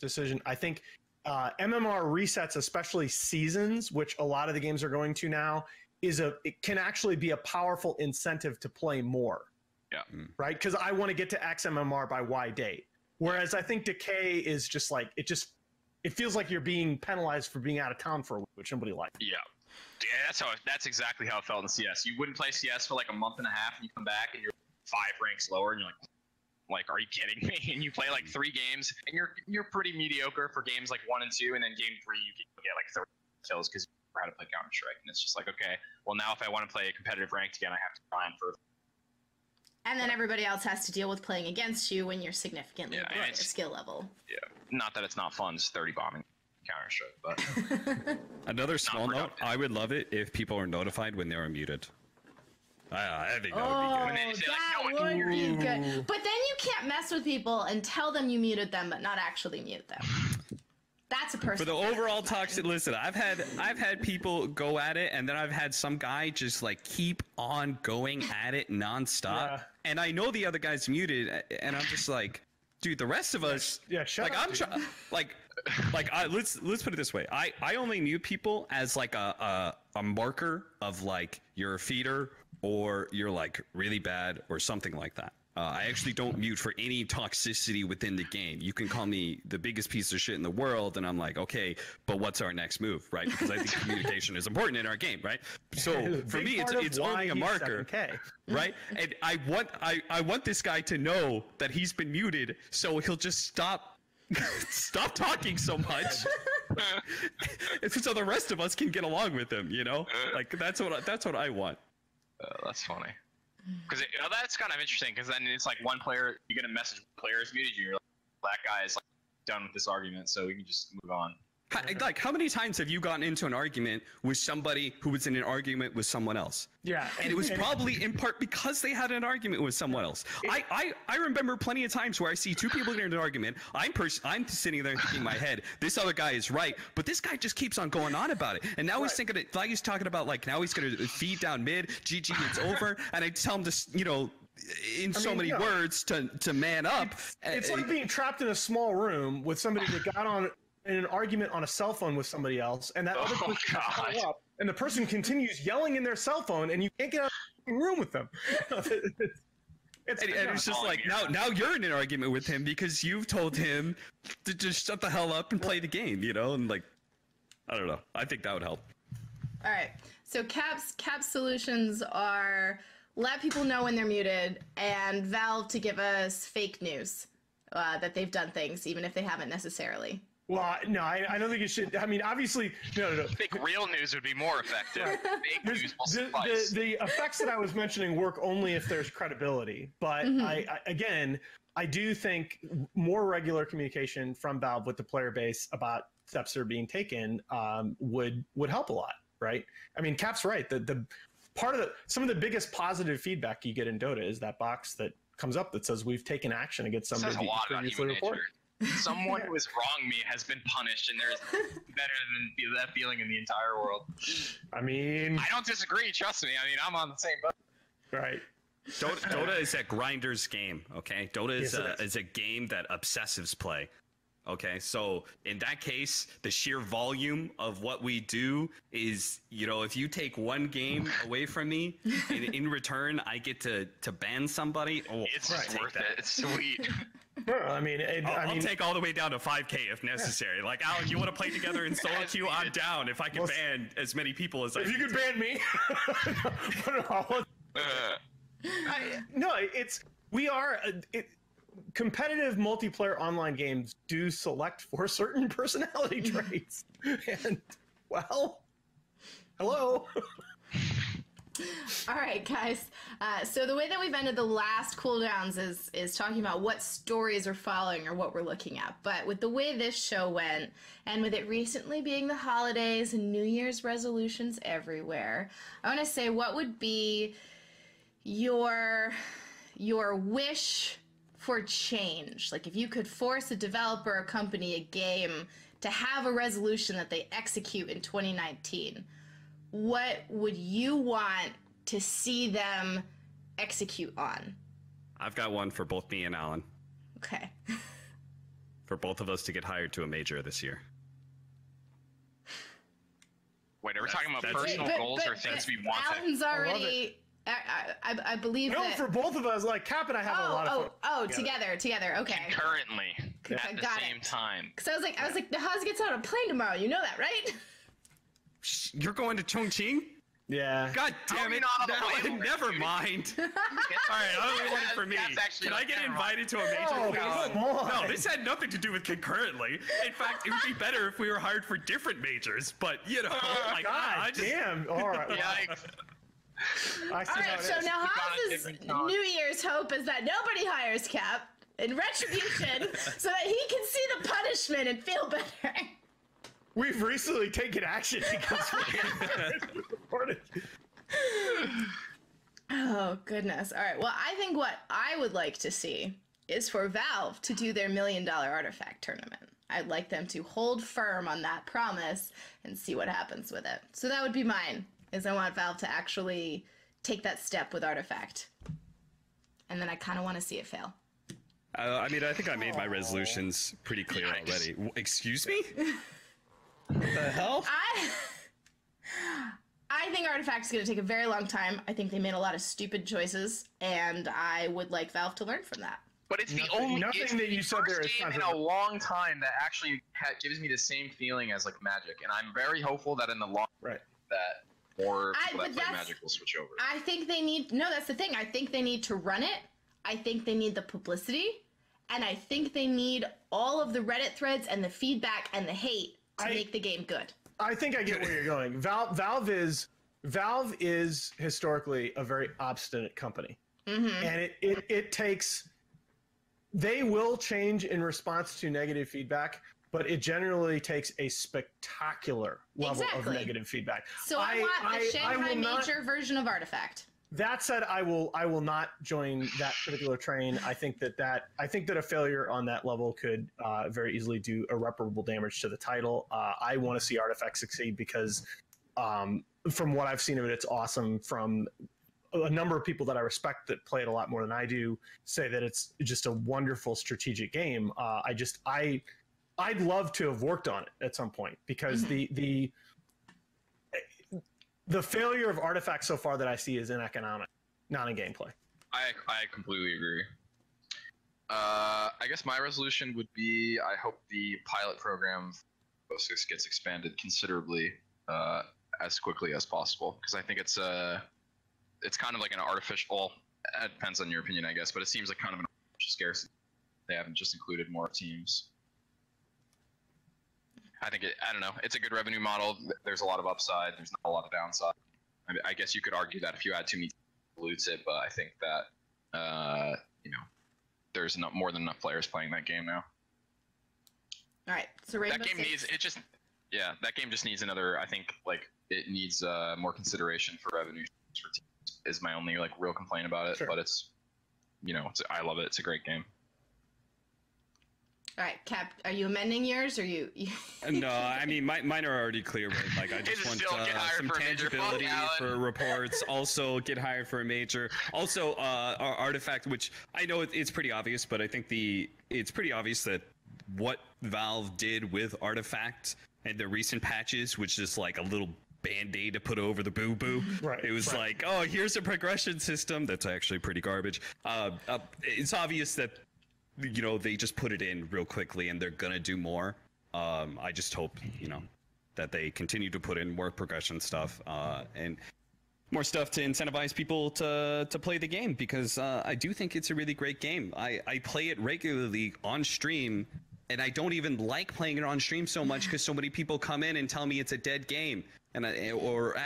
C: decision. I think MMR resets, especially seasons, which a lot of the games are going to now, it can actually be a powerful incentive to play more.
D: Yeah.
C: Right? Because I want to get to X MMR by Y date. Whereas I think decay is just like, it feels like you're being penalized for being out of town for a week, which nobody likes.
D: Yeah. That's exactly how it felt in CS. You wouldn't play CS for like a month and a half, and you come back and you're 5 ranks lower, and you're like, are you kidding me? And you play like 3 games, and you're pretty mediocre for games like 1 and 2, and then game 3 you get like 30 kills because you know how to play Counter-Strike, and it's just like, okay, well now if I want to play a competitive ranked again, I have to grind for.
A: And then everybody else has to deal with playing against you when you're significantly below your skill level.
D: Yeah, not that it's not fun, just 30 bombing Counter-Strike, but
B: another small note, I would love it if people are notified when they are muted. I think that would be good.
A: That would be good. But then you can't mess with people and tell them you muted them, but not actually mute them. That's a person.
B: For the overall toxic, listen, I've had people go at it, and then I've had some guy just like keep on going at it nonstop. Yeah. And I know the other guy's muted, and I'm just like, dude, the rest of us,
C: shut up,
B: let's put it this way. I only mute people as like a marker of like you're a feeder or you're like really bad or something like that. I actually don't mute for any toxicity within the game. You can call me the biggest piece of shit in the world, and I'm like, okay, but what's our next move, right? Because I think communication is important in our game, right? So for me, it's only a marker, right? And I want this guy to know that he's been muted, so he'll just stop talking so much, so the rest of us can get along with him. You know, like that's what I want.
D: That's funny. Because that's kind of interesting, because then it's like one player, you get a message, player is muted you, you're like, that guy is like done with this argument, so we can just move on.
B: Like, how many times have you gotten into an argument with somebody who was in an argument with someone else?
C: Yeah.
B: And it was probably in part because they had an argument with someone else. I remember plenty of times where I see 2 people get into an argument. I'm sitting there thinking in my head, this other guy is right, but this guy just keeps on going on about it. And now he's thinking it, like he's talking about like, now he's going to feed down mid, GG, it's over. And I tell him to, you know, in so many words to man up.
C: It's like being trapped in a small room with somebody that got on in an argument on a cell phone with somebody else, and that other person comes up, and the person continues yelling in their cell phone, and you can't get out of the room with them.
B: It's just like now you're in an argument with him because you've told him to just shut the hell up and play the game, you know, and like I don't know. I think that would help.
A: All right. So Cap's solutions are let people know when they're muted, and Valve to give us fake news that they've done things even if they haven't necessarily.
C: Well, no, I don't think it should. I mean, obviously, no.
D: I think real news would be more effective. Fake news will suffice.
C: The effects that I was mentioning work only if there's credibility. But I do think more regular communication from Valve with the player base about steps that are being taken would help a lot, right? I mean, Cap's right. The part of some of the biggest positive feedback you get in Dota is that box that comes up that says we've taken action against somebody that you previously reported.
D: Someone who has wronged me has been punished, and there's better than that feeling in the entire world.
C: I mean,
D: I don't disagree. Trust me. I mean, I'm on the same boat.
C: Right.
B: Dota is a grinder's game. Okay, Dota is a game that obsessives play. Okay, so in that case, the sheer volume of what we do is, you know, if you take one game away from me, in return, I get to ban somebody. Oh,
D: it's worth it. It's sweet.
C: I mean,
B: I'll take all the way down to 5K if necessary. Like, Alan, you want to play together in solo queue? I'm down. If I can ban as many people as I can.
C: If you could ban me. Competitive multiplayer online games do select for certain personality traits. And, well, hello.
A: All right, guys. So the way that we've ended the last cooldowns is talking about what stories we're following or what we're looking at. But with the way this show went, and with it recently being the holidays and New Year's resolutions everywhere, I want to say, what would be your wish for change? Like, if you could force a developer, a company, a game to have a resolution that they execute in 2019, what would you want to see them execute on?
B: I've got one for both me and Alan.
A: Okay.
B: For both of us to get hired to a major this year.
D: Wait, are we talking about personal goals or things we want?
A: Alan's already... I believe
C: that... No, for both of us, like, Cap and I have a lot of fun.
A: Together, okay.
D: Concurrently, at the same time.
A: Because I was like, Nahaz gets on a plane tomorrow, you know that, right?
B: You're going to Chongqing?
C: Yeah.
B: God damn it! Never mind. All right, only one for me. Can I get invited to a major?
C: Oh, come on.
B: No, this had nothing to do with concurrently. In fact, it would be better if we were hired for different majors. But you know, like,
C: God damn. All right.
D: Yikes.
C: I see
A: All right, so Nahaz's New Year's hope is that nobody hires Cap in retribution so that he can see the punishment and feel better.
C: We've recently taken action because we reported.
A: Oh, goodness. All right. Well, I think what I would like to see is for Valve to do their $1 million artifact tournament. I'd like them to hold firm on that promise and see what happens with it. So that would be mine, is I want Valve to actually take that step with artifact. And then I kind of want to see it fail.
B: I mean, I think I made my resolutions pretty clear already. Excuse me? What the hell?
A: I think Artifact's going to take a very long time. I think they made a lot of stupid choices, and I would like Valve to learn from that.
D: But it's
C: nothing that you said there is
D: game in a long time that actually gives me the same feeling as like Magic, and I'm very hopeful that in the long run that more people that play Magic will switch over.
A: I think they need that's the thing. I think they need to run it. I think they need the publicity, and I think they need all of the Reddit threads and the feedback and the hate to make the game good.
C: I think I get where you're going. Valve is historically a very obstinate company, and it takes. They will change in response to negative feedback, but it generally takes a spectacular level of negative feedback.
A: So I want the Shanghai Major version of Artifact.
C: That said, I will not join that particular train. I think that a failure on that level could very easily do irreparable damage to the title. I want to see Artifact succeed because from what I've seen of it, it's awesome. From a number of people that I respect that play it a lot more than I do say that it's just a wonderful strategic game. I'd love to have worked on it at some point because the failure of Artifact so far that I see is in economic, not in gameplay.
D: I completely agree. I guess my resolution would be I hope the pilot program gets expanded considerably as quickly as possible because I think it's kind of like an artificial. Well, it depends on your opinion, I guess, but it seems like kind of an artificial scarcity. They haven't just included more teams. I don't know. It's a good revenue model. There's a lot of upside. There's not a lot of downside. I guess you could argue that if you add too many teams, it dilutes it, but I think that, there's more than enough players playing that game now.
A: All right. So Rainbow
D: that game that game just needs another, I think, it needs more consideration for revenue for teams is my only, real complaint about it. Sure. But it's, I love it. It's a great game.
A: All right, Cap, are you amending yours or you?
B: No, I mean, mine are already clear. Right? I just want some tangibility for reports. Also, get hired for a major. Also, our Artifact, which I know it's pretty obvious, but I think it's pretty obvious that what Valve did with Artifact and the recent patches, which is like a little Band-Aid to put over the boo-boo. Right. It was like, oh, here's a progression system that's actually pretty garbage. It's obvious that they just put it in real quickly and they're gonna do more. I just hope that they continue to put in more progression stuff and more stuff to incentivize people to play the game because I do think it's a really great game. I play it regularly on stream and I don't even like playing it on stream so much because so many people come in and tell me it's a dead game. And or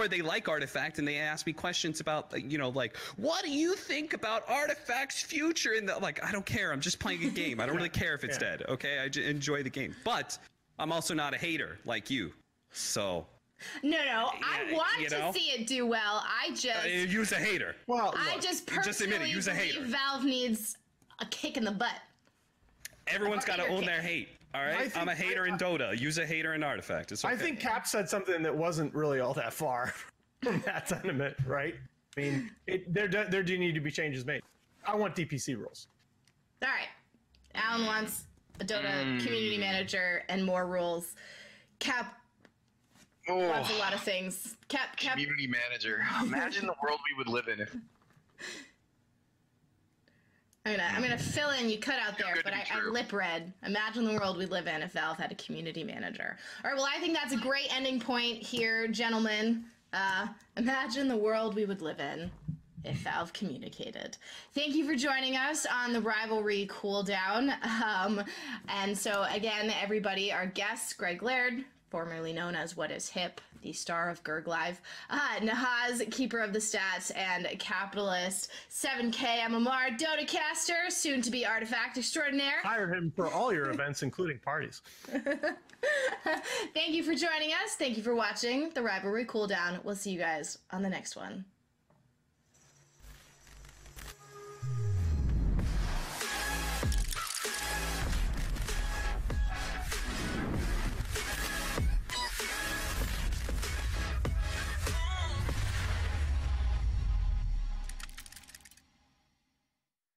B: they like Artifact and they ask me questions about what do you think about Artifact's future? And I don't care. I'm just playing a game. I don't really care if it's dead. Okay, I just enjoy the game. But I'm also not a hater like you. So
A: no. I want to see it do well. I just
B: use a hater.
A: Well, I just personally believe Valve needs a kick in the butt.
B: Everyone's got to own their hate. All right, I'm a hater in Dota. Use a hater in Artifact. It's okay.
C: I think Cap said something that wasn't really all that far from that sentiment, right? I mean, there do need to be changes made. I want DPC rules.
A: All right. Alan wants a Dota community manager and more rules. Cap wants a lot of things. Cap
D: community manager. Imagine the world we would live in if.
A: I'm gonna fill in. You cut out there, but I lip read. Imagine the world we live in if Valve had a community manager. All right. Well, I think that's a great ending point here, gentlemen. Imagine the world we would live in if Valve communicated. Thank you for joining us on the Rivalry Cooldown. And so again, everybody, our guests, Greg Laird, formerly known as What Is Hip, the star of Gerg Live, Nahaz, keeper of the stats and capitalist, 7K MMR Dota caster, soon to be artifact extraordinaire.
C: Hired him for all your events, including parties.
A: Thank you for joining us. Thank you for watching the Rivalry Cooldown. We'll see you guys on the next one.